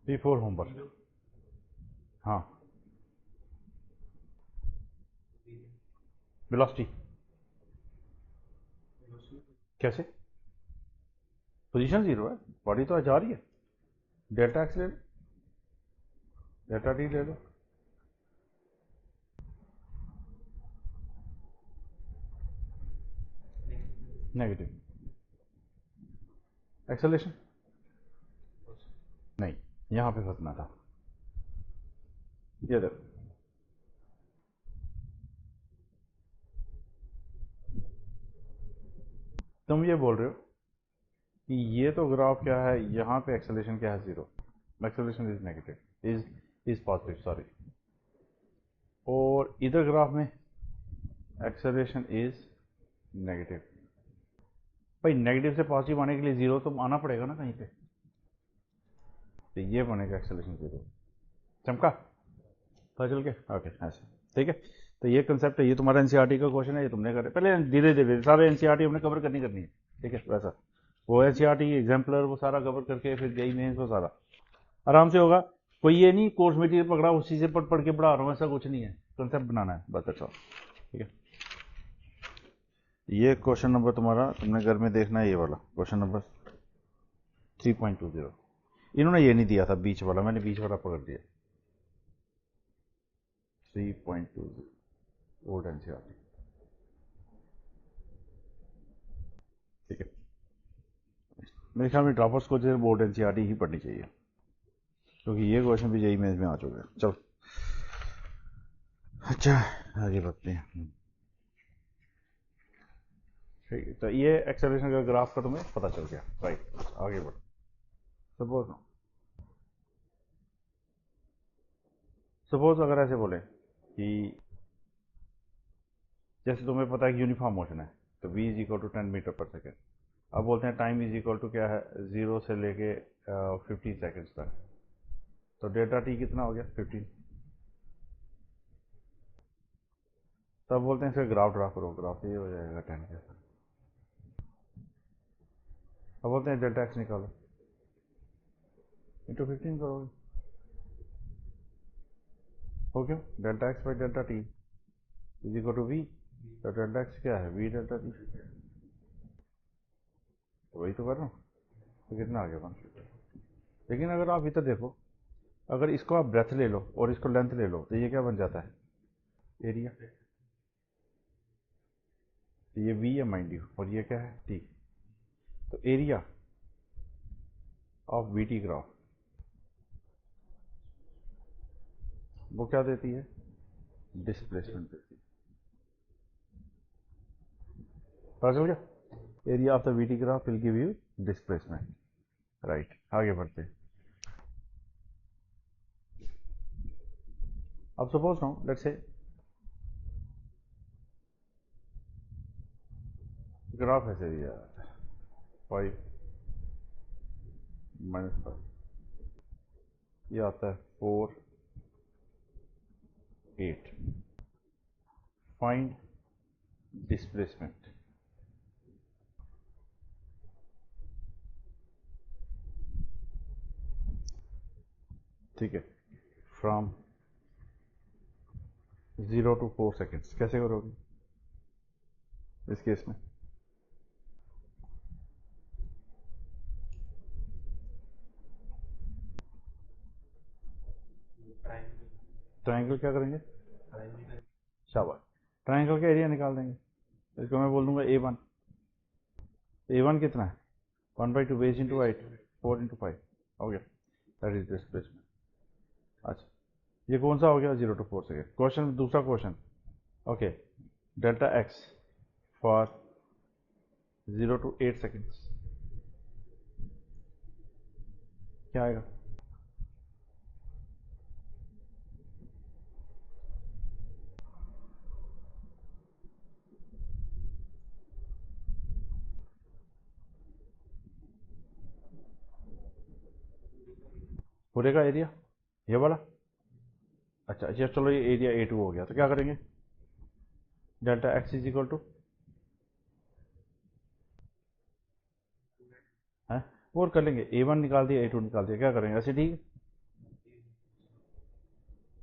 P4 होमवर्क, हाँ वेलोसिटी कैसे, पोजीशन जीरो है, बॉडी तो जा रही है, डेल्टा एक्स ले लो, डेल्टा टी ले लो, नेगेटिव, एक्सेलरेशन नहीं, यहां पे फंसना था, ये देखो तुम ये बोल रहे हो कि ये तो ग्राफ क्या है, यहाँ पे एक्सेलरेशन क्या है, zero, acceleration is negative, is positive sorry, और इधर ग्राफ में एक्सेलरेशन इज नेगेटिव। भाई नेगेटिव से पॉजिटिव आने के लिए जीरो तो आना पड़ेगा ना कहीं पे, तो ये बनेगा एक्सेलरेशन जीरो, चमका पता चल के, ओके ऐसे, ठीक है। तो ये कंसेप्ट है, ये तुम्हारा एनसीईआरटी का क्वेश्चन है, ये तुमने करे, पहले धीरे धीरे सारे एनसीईआरटी हमने कवर करनी है, ठीक है। वैसा वो एनसीईआरटी एग्जाम्पलर वो सारा कवर करके फिर जेईई मेंस वो सारा आराम से होगा, कोई ये नहीं कोर्स मटेरियल पकड़ा उसी से पढ़ पढ़ के पढ़ा रहा हूँ, ऐसा कुछ नहीं है, कंसेप्ट बनाना है बस, अच्छा ठीक है। ये क्वेश्चन नंबर तुम्हारा, तुमने घर में देखना है, ये वाला क्वेश्चन नंबर 3.20, इन्होंने ये नहीं दिया था बीच वाला, मैंने बीच वाला पकड़ दिया, 3.20 ओल्ड एनसीईआरटी, ठीक है। मेरे ख्याल में ड्रॉपर्स को जो बोर्ड एनसीईआरटी ही पढ़नी चाहिए, क्योंकि ये क्वेश्चन भी जेईई मेंस में आ चुके हैं। चलो अच्छा आगे बढ़ते हैं, ठीक है। तो ये एक्सेलरेशन का ग्राफ का तुम्हें पता चल गया, राइट, आगे बढ़। सपोज अगर ऐसे बोले कि जैसे तुम्हें पता है कि यूनिफॉर्म मोशन है, तो v is equal to 10 metre per second, अब बोलते हैं टाइम इज इक्वल टू क्या है, 0 से लेके 15 सेकेंड्स तक, तो डेल्टा टी कितना हो गया 15, तब बोलते हैं इसका ग्राफ ड्रा करो, ग्राफ ये हो जाएगा 10 के साथ, अब बोलते हैं डेल्टा एक्स निकालो, इंटू 15 करोगे, हो गया delta x by delta t is equal to v, तो डेल्टा एक्स क्या है, वी डेल्टा टी, तो वही तो कर रहा हूँ, तो कितना आ गया 1। लेकिन अगर आप इधर देखो, अगर इसको आप ब्रेथ ले लो और इसको लेंथ ले लो, तो ये क्या बन जाता है, एरिया, तो ये वी है माइंड यू, और ये क्या है टी, तो area of we t graph वो क्या देती है, डिस्प्लेसमेंट देती है, पता चल गया, area of the VT graph will give you displacement. Right, आगे बढ़ते हैं। अब suppose now let's say graph ऐसे दिया 5 -5, ये आता है 4 8। Find displacement. ठीक है, फ्रॉम 0 to 4 सेकेंड्स कैसे करोगे इस केस में? ट्राइंगल क्या करेंगे? शाबाश, ट्राइंगल का एरिया निकाल देंगे। इसको मैं बोल दूंगा A1। A1 कितना है? 1/2 बेस इंटू 8, 4 इंटू 5 हो गया, दैट इज डिस्प्लेसमेंट। अच्छा, ये कौन सा हो गया? 0 to 4 सेकेंड। क्वेश्चन, दूसरा question, okay, delta x for 0 to 8 seconds क्या आएगा? पूरे का एरिया ये वाला। अच्छा अच्छा, चलो ये एरिया A2 हो गया, तो क्या करेंगे? Delta x is equal to है, और कर लेंगे, A1 निकाल दिया, A2 निकाल दिया, क्या करेंगे? ऐसे ठीक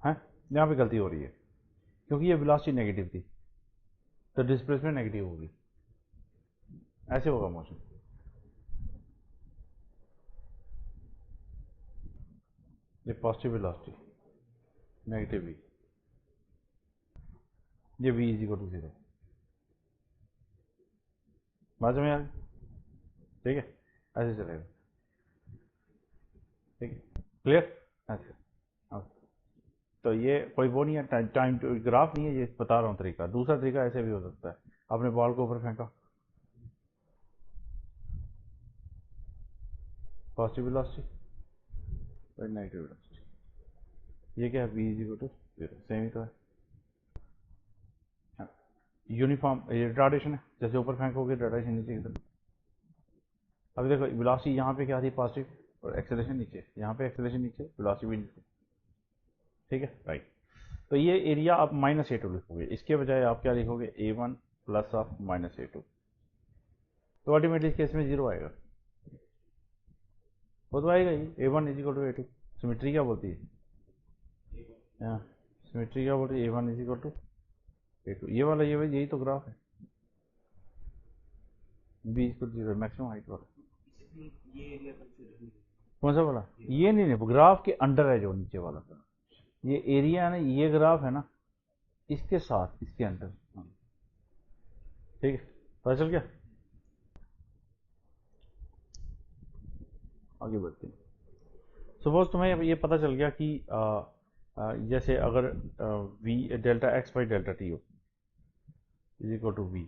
है। यहाँ पे गलती हो रही है क्योंकि ये वेलोसिटी नेगेटिव थी तो डिस्प्लेसमेंट नेगेटिव होगी, ऐसे होगा मोशन। ये पॉजिटिव वेलोसिटी, नेगेटिव v, ये v इज इक्वल टू 0। बात में आ गई? ठीक है, ऐसे चलेगा। ठीक है, क्लियर? ऐसे। तो ये कोई वो नहीं है, टाइम ग्राफ नहीं है, ये बता रहा हूँ तरीका। दूसरा तरीका ऐसे भी हो सकता है, आपने बॉल को ऊपर फेंका, पॉजिटिव वेलोसिटी और नेगेटिव वेलोसिटी, ये क्या है? v is equal to 0, same ही तो है। यूनिफॉर्म रिटार्डेशन है, जैसे ऊपर फेंकोगे रिटार्डेशन नीचे की तरफ। अभी देखो वेलोसिटी यहाँ पे क्या थी? पॉजिटिव, और एक्सेलरेशन नीचे, यहाँ पे एक्सेलरेशन नीचे, वेलोसिटी भी नीचे। ठीक है, राइट। तो ये एरिया आप -A2 लिखोगे, इसके बजाय आप क्या लिखोगे? A1 प्लस ऑफ -A2, तो अल्टीमेटली इस केस में 0 आएगा। वो तो आएगा ही, A1 is equal to A2। Symmetry क्या बोलती है? हाँ, सिमेट्री क्या बोलती है? A1 is equal to A2। ये वाला, ये यही तो ग्राफ है, b इक्वल 0, मैक्सिमम हाइट वाला। कौन सा वाला? ये नहीं, ग्राफ के अंडर है जो नीचे वाला, ये एरिया है ना, ये ग्राफ है ना, इसके साथ, इसके अंदर। ठीक है, पता चल गया? आगे बढ़ते हैं। सपोज तुम्हें ये पता चल गया कि जैसे अगर v delta x by delta t हो इज इक्वल टू वी,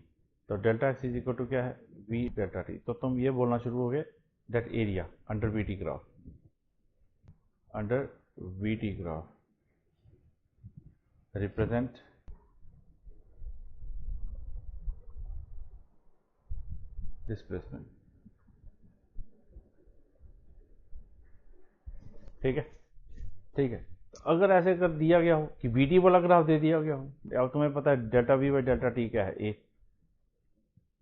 तो delta x is equal to क्या है? v delta t. तो तुम ये बोलना शुरू हो गए that area under v t graph, under v t graph represent displacement. ठीक है, ठीक है। तो अगर ऐसे कर दिया गया हो कि वी टी वाला ग्राफ दे दिया गया हो, अब तुम्हें पता है delta v by delta t क्या है? ए,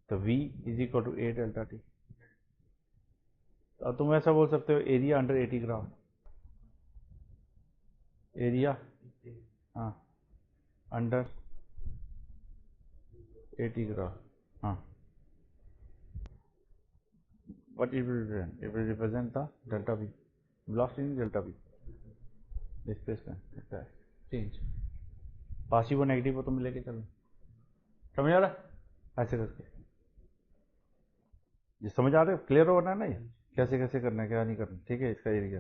तो v is equal to a delta t. अब तुम ऐसा बोल सकते हो एरिया अंडर 80 ग्राफ, एरिया हाँ अंडर 80 ग्राफ, हाँ, what it will represent? It will represent the delta v, velocity in delta v, displacement change, positive और नेगेटिव को तुम लेके चलो, समझ आ रहा है? ऐसे करके ये समझ आ रहे हो? क्लियर हो रहा है ना ये कैसे कैसे करना है, क्या नहीं करना? ठीक है, इसका एरिया।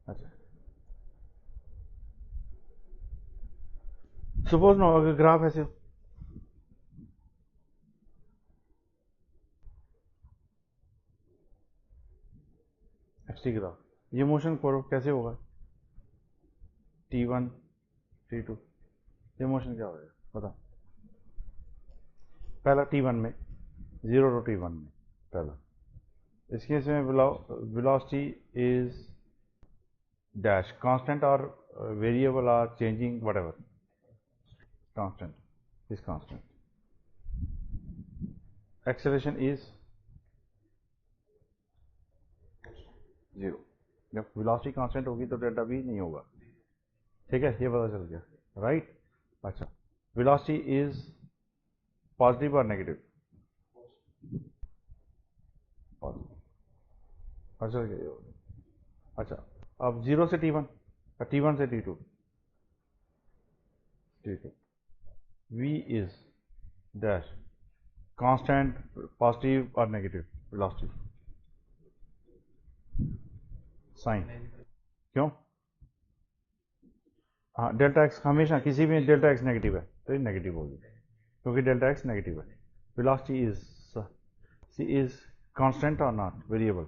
अच्छा, सपोज नो अगर ग्राफ ऐसे हो, एक्स टी ग्राफ, ये मोशन करो कैसे होगा, T1 T2, ये मोशन क्या होगा बता। पहला T1 में, 0 to T1 में पहला, इस केस में वेलोसिटी इज डैश कांस्टेंट और variable are changing whatever, constant is constant, acceleration is 0। जब वेलोसिटी कांस्टेंट होगी तो डेल्टा भी नहीं होगा, ठीक है, ये पता चल गया, राइट। अच्छा, वेलोसिटी इज पॉजिटिव और नेगेटिव, अच्छा अच्छा, अब 0 से T1, T1 से T2, V is dash constant positive और नेगेटिव वेलोसिटी, साइन, क्यों, हाँ डेल्टा एक्स हमेशा किसी भी डेल्टा एक्स नेगेटिव है तो ये नेगेटिव होगी, क्योंकि डेल्टा एक्स नेगेटिव है। वेलोसिटी इज कांस्टेंट और नॉट वेरिएबल,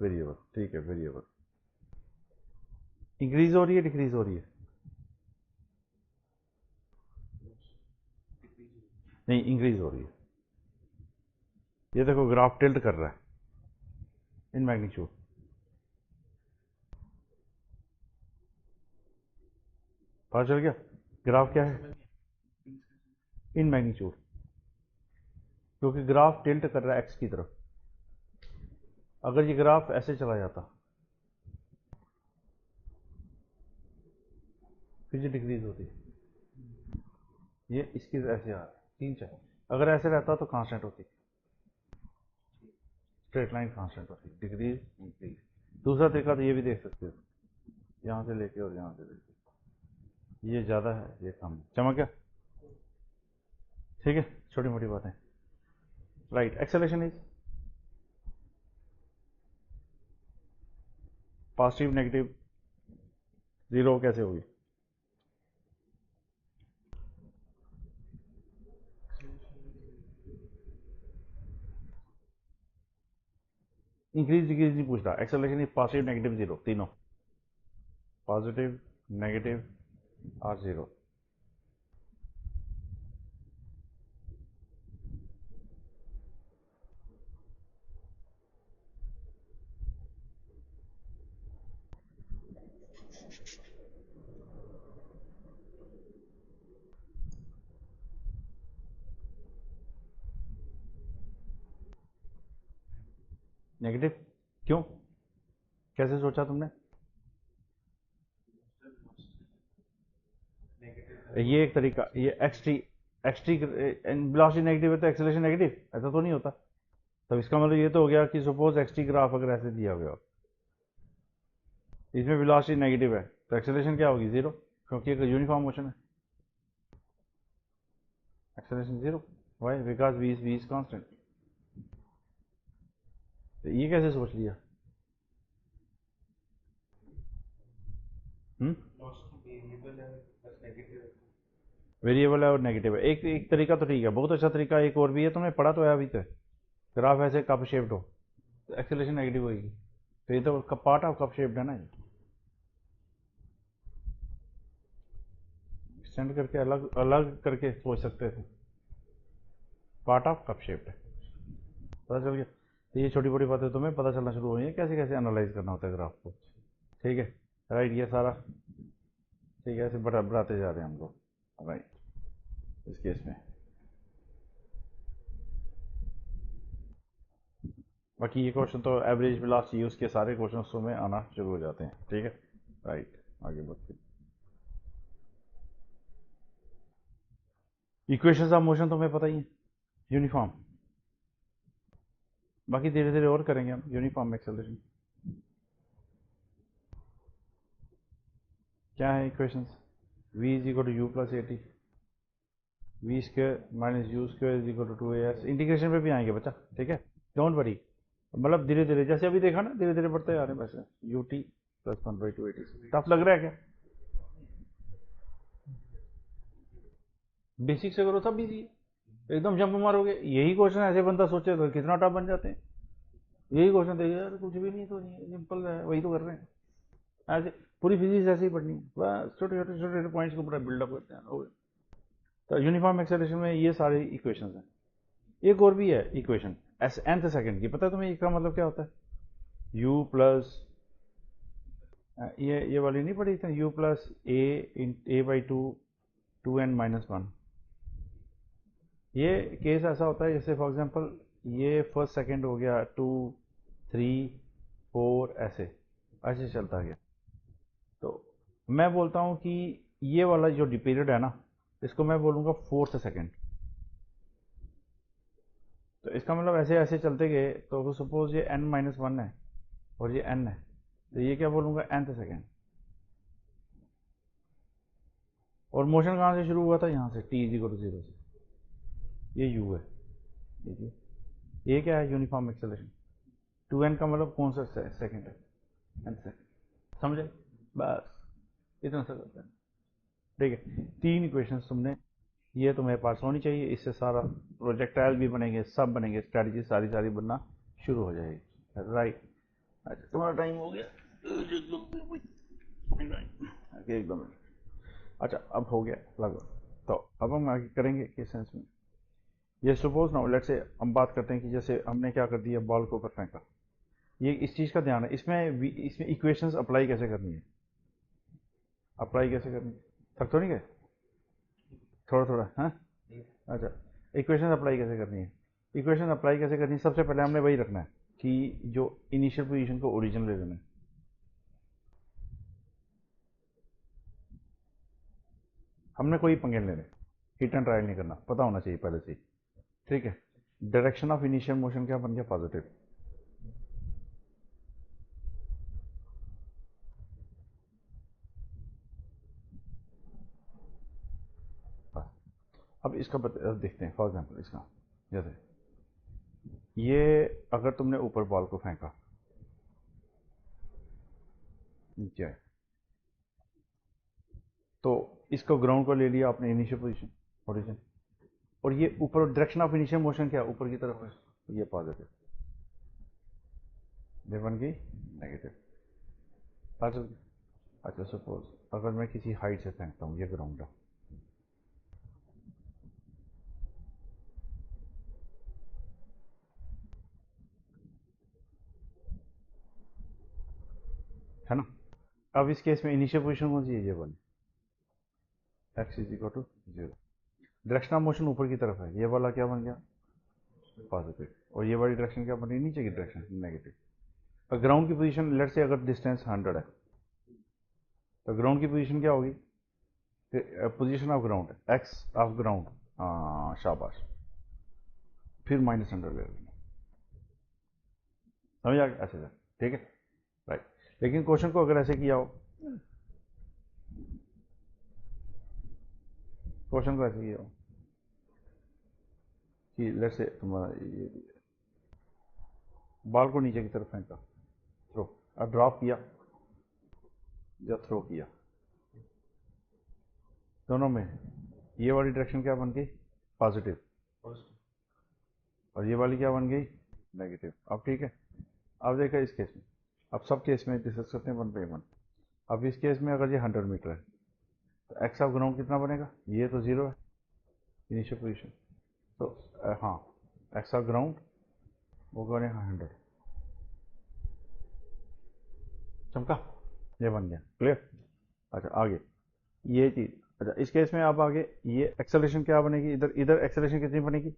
वेरिएबल, ठीक है, वेरिएबल। इंक्रीज हो रही है डिक्रीज हो रही है, नहीं इंक्रीज हो रही है, ये देखो ग्राफ टिल्ट कर रहा है इन मैग्नीट्यूड, पता चल गया ग्राफ क्या है, इन मैग्नीट्यूड, क्योंकि ग्राफ टिल्ट कर रहा है एक्स की तरफ। अगर ये ग्राफ ऐसे चला जाता फिर ये डिक्रीज होती, ये इसकी ऐसे आ रहा 3-4, अगर ऐसे रहता तो कांस्टेंट होती, स्ट्रेट लाइन कांस्टेंट होती, डिक्रीज इंक्रीज। दूसरा तरीका तो ये भी देख सकते हो, यहाँ से लेके और यहाँ से लेके, ये ज़्यादा है ये कम है, चमक गया, ठीक है, छोटी मोटी बातें, right. Acceleration is positive negative, 0 कैसे होगी, इंक्रीज डिक्रीज नहीं पूछ रहा, एक्सेलरेशन इज पॉजिटिव नेगेटिव 0 तीनों, पॉजिटिव नेगेटिव और 0। नेगेटिव क्यों, कैसे सोचा तुमने, ये एक तरीका, ये एक्सटी वेलोसिटी नेगेटिव है तो एक्सेलरेशन नेगेटिव, ऐसा तो नहीं होता। तब इसका मतलब ये तो हो गया कि सपोज एक्सटी ग्राफ अगर ऐसे दिया हुआ, इसमें वेलोसिटी नेगेटिव है तो एक्सेलरेशन क्या होगी 0, क्योंकि एक यूनिफॉर्म मोशन है, acceleration 0, why because v is constant. तो ये कैसे सोच लिया, वेरिएबल है और नेगेटिव है, एक तरीका तो ठीक है, बहुत अच्छा तरीका एक और भी है, तुमने पढ़ा तो है अभी तक, ग्राफ ऐसे कप शेप्ड हो तो एक्सेलरेशन नेगेटिव होगी, तो ये तो पार्ट ऑफ कप शेप्ड है ना, एक्सटेंड करके अलग अलग करके सोच सकते थे, पार्ट ऑफ कप शेप्ड है, पता चल गया। तो ये छोटी मोटी बातें तुम्हें पता चलना शुरू हुई है कैसे कैसे एनालाइज करना होता है ग्राफ को, ठीक है, राइट, ये सारा ठीक है, ऐसे बढ़ाते जा रहे हैं हम लोग, राइट, इस केस में। बाकी ये क्वेश्चन तो एवरेज वेलोसिटी यूज के सारे क्वेश्चन में आना शुरू हो जाते हैं, ठीक है, राइट, आगे बढ़ते। इक्वेशंस ऑफ मोशन तुम्हें पता ही है, यूनिफॉर्म, बाकी धीरे धीरे और करेंगे हम, यूनिफॉर्म एक्सेलरेशन क्या है, equations v is equal to u plus a t, v square minus u square is equal to 2as, integration पे भी आएंगे बच्चा, ठीक है, डोंट वरी, मतलब धीरे धीरे जैसे अभी देखा ना, धीरे धीरे बढ़ते आ रहे हैं वैसे, U T plus 1/2 AT, tough लग रहा है क्या, बेसिक से करो सब इजी है, एकदम जंप मारोगे, यही क्वेश्चन ऐसे बंदा सोचे तो कितना टफ बन जाते हैं, यही क्वेश्चन देगा यार, कुछ भी नहीं तो नहीं, सिंपल है, वही तो कर रहे हैं। ऐसे पूरी फिजिक्स ऐसे ही पढ़नी है, बस छोटे छोटे छोटे छोटे पॉइंट्स को पूरा बिल्डअप करते हैं, हो गया। तो यूनिफॉर्म एक्सेलरेशन में ये सारे इक्वेशंस हैं। एक और भी है इक्वेशन एस nth सेकंड की, पता है तुम्हें इसका मतलब क्या होता है? u प्लस, ये वाली नहीं पढ़ी थी, u plus a by two n minus one. ये केस ऐसा होता है जैसे फॉर एग्जांपल ये फर्स्ट सेकंड हो गया, 2 3 4 ऐसे ऐसे चलता गया। तो मैं बोलता हूँ कि ये वाला जो पीरियड है ना, इसको मैं बोलूँगा फोर्थ सेकंड। तो इसका मतलब ऐसे ऐसे चलते गए, तो सपोज ये n माइनस वन है और ये n है, तो ये क्या बोलूँगा, nth सेकंड। और मोशन कहाँ से शुरू हुआ था? यहाँ से, t इज इक्वल टू 0 से। ये u है, ये क्या है? Uniform acceleration. 2n का मतलब कौन सा सेकंड है? nth second. समझे? बस इतना सा करते हैं, ठीक है। 3 इक्वेशंस तुमने, ये तुम्हें पास होनी चाहिए, इससे सारा प्रोजेक्टाइल भी बनेंगे, सब बनेंगे, स्ट्रैटेजी सारी सारी बनना शुरू हो जाएगी, राइट। अच्छा तुम्हारा टाइम हो गया, एकदम। अच्छा अब हो गया लगभग, तो अब हम आगे करेंगे किस सेंस में। ये सपोज नाउ लेट्स से हम बात करते हैं कि जैसे हमने क्या कर दिया, बॉल को ऊपर फेंका। ये इस चीज़ का ध्यान है, इसमें इक्वेशंस अप्लाई कैसे करनी है, अप्लाई कैसे करनी है, थक तो नहीं गए? थोड़ा थोड़ा, हाँ। अच्छा, इक्वेशन अप्लाई कैसे करनी है? इक्वेशन अप्लाई कैसे करनी है, सबसे पहले हमने वही रखना है कि जो इनिशियल पोजीशन को ओरिजिन ले लेना है। हमने कोई पंगे नहीं लेने, हिट एंड ट्रायल नहीं करना, पता होना चाहिए पहले से ही, ठीक है। डायरेक्शन ऑफ इनिशियल मोशन क्या बन गया? पॉजिटिव। अब इसका देखते हैं, फॉर एग्जाम्पल इसका, जैसे ये अगर तुमने ऊपर बॉल को फेंका, नीचे आए, तो इसको ग्राउंड को ले लिया आपने इनिशियल पोजीशन, ओरिजिन, और ये ऊपर डायरेक्शन ऑफ इनिशियल मोशन क्या ऊपर की तरफ है, ये पॉजिटिव, ये बन गई नेगेटिव। अच्छा, अच्छा सपोज अगर मैं किसी हाइट से फेंकता हूँ, ये ग्राउंड है ना। अब इस केस में इनिशियल पोजीशन कौन सी है? ये वाली, x is equal to 0। Direction of motion ऊपर की तरफ है, ये वाला क्या बन गया? पॉजिटिव। और ये वाली डायरेक्शन क्या बनी? नीचे की डायरेक्शन, नेगेटिव। और ग्राउंड की पोजीशन लेट से अगर डिस्टेंस 100 है, तो ग्राउंड की पोजीशन क्या होगी? Position of ground, x of ground, हाँ शाबाश, फिर -100 ले लेना, समझ आ गया? ऐसे से, ठीक है, राइट। लेकिन क्वेश्चन को अगर ऐसे किया हो, क्वेश्चन को ऐसे किया हो कि लेट से तुम्हारा ये बॉल को नीचे की तरफ फेंका, थ्रो, और ड्रॉप किया या थ्रो किया, दोनों में ये वाली डायरेक्शन क्या बन गई? पॉजिटिव। और ये वाली क्या बन गई? नेगेटिव। अब ठीक है, अब देखा इस केस में, अब सब केस में डिस्कस करते हैं 1 by 1। अब इस केस में अगर ये 100 मीटर है, तो एक्स ऑफ ग्राउंड कितना बनेगा? ये तो 0 है इनिशियल पोजीशन, तो हाँ, एक्स ऑफ ग्राउंड वो बनेगा 100। चमका, ये बन गया, क्लियर। अच्छा आगे ये चीज़, अच्छा इस केस में अब आगे ये एक्सेलरेशन क्या बनेगी? इधर इधर एक्सेलरेशन कितनी बनेगी?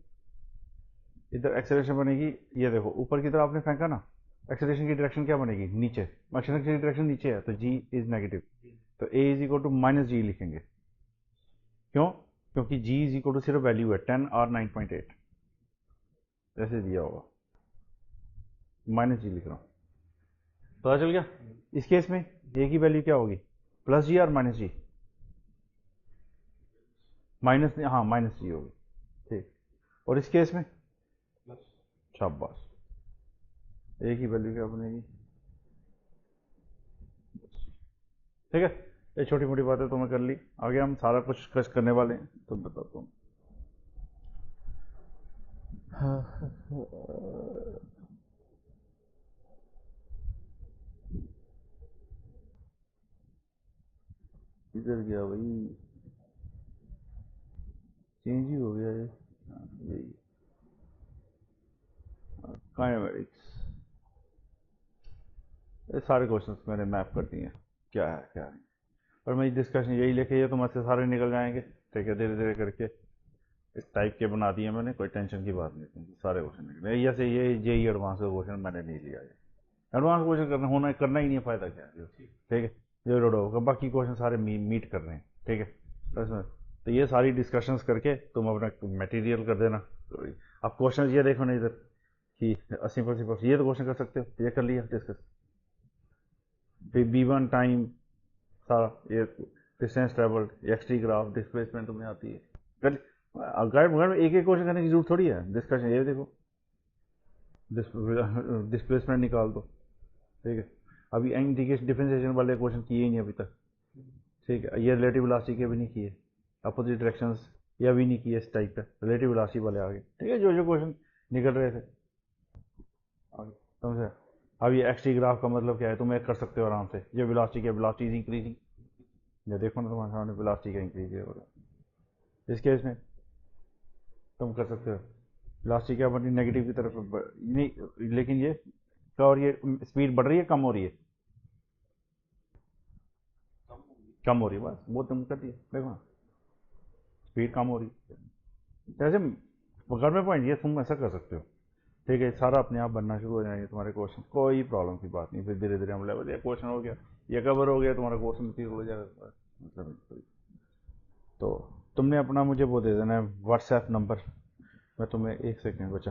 इधर एक्सेलरेशन बनेगी, ये देखो ऊपर की तरफ आपने फेंका ना, एक्सेलरेशन की डायरेक्शन क्या बनेगी? नीचे। एक्सेलरेशन की डायरेक्शन नीचे है, तो जी इज नेगेटिव, तो ए इज इक्वल टू -g लिखेंगे। क्यों? क्योंकि g इज इक्वल टू सिर्फ वैल्यू है 10 और 9.8, ऐसे दिया होगा, -g लिख रहा हूँ, पता चल गया। इस केस में a की वैल्यू क्या होगी? +g और -g? माइनस, हाँ -g होगी, ठीक। और इस केस में शाबाश, a की वैल्यू क्या बनेगी? ठीक है, ये छोटी मोटी बातें तो मैं कर ली, आगे हम सारा कुछ करने वाले हैं, तो बताता हूँ। इधर गया भाई, चेंज ही हो गया ये। यही काइनेमेटिक्स, ये सारे क्वेश्चंस मैंने मैप कर दिए हैं, क्या है क्या नहीं। और मेरी डिस्कशन यही लेके, ये तो मुझसे सारे निकल जाएंगे, ठीक है, धीरे धीरे करके इस टाइप के बना दिए मैंने, कोई टेंशन की बात नहीं थी, सारे क्वेश्चन निकले। जैसे ये जेई एडवांस का क्वेश्चन मैंने नहीं लिया है, एडवांस क्वेश्चन करना ही नहीं है, फायदा क्या है, ठीक है, ये रोड होगा, बाकी क्वेश्चन सारे मीट कर रहे हैं, ठीक है। तो ये सारी डिस्कशंस करके तुम अपना मटेरियल कर देना। तो अब क्वेश्चन ये देखो ना इधर कि 80%, ये तो क्वेश्चन कर सकते हो, ये कर लिया डिस्कस। बी1 टाइम सारा ये distance travelled, x t graph, displacement तुम्हें आती है कर। अगर एक एक क्वेश्चन करने की जरूरत थोड़ी है, डिस्कशन ये देखो, डिस्प्लेसमेंट निकाल दो, ठीक है। अभी इंटीग्रेशन डिफरेंशिएशन वाले क्वेश्चन किए ही नहीं अभी तक, ठीक है। ये रिलेटिव वेलोसिटी के भी नहीं किए, अपोजिट डायरेक्शंस ये भी नहीं किए, इस टाइप का रिलेटिव वेलोसिटी वाले आगे, ठीक है, जो जो क्वेश्चन निकल रहे थे आगे, समझे। अब ये एक्स टी ग्राफ का मतलब क्या है, तुम एक कर सकते हो आराम से, ये वेलोसिटी के वेलोसिटी इंक्रीजिंग, ये देखो ना तुम्हारे सामने वेलोसिटी का इंक्रीज है, इस केस में तुम कर सकते हो वेलोसिटी क्या बढ़ी, नेगेटिव की तरफ नहीं, लेकिन ये क्या, और ये स्पीड बढ़ रही है कम हो रही है, कम हो रही है, बस वो तुम कर दिया, देखो ना स्पीड कम हो रही है। ऐसे पकड़ में पॉइंट, ये तुम ऐसा कर सकते हो, ठीक है। सारा अपने आप बनना शुरू हो जाएंगे तुम्हारे क्वेश्चन, कोई प्रॉब्लम की बात नहीं, फिर धीरे धीरे हम लेवल, ये क्वेश्चन हो गया, ये कवर हो गया, तुम्हारा क्वेश्चन क्लियर हो जाएगा, मतलब। तो तुमने अपना मुझे वो दे देना है व्हाट्सएप नंबर, मैं तुम्हें एक सेकेंड बचा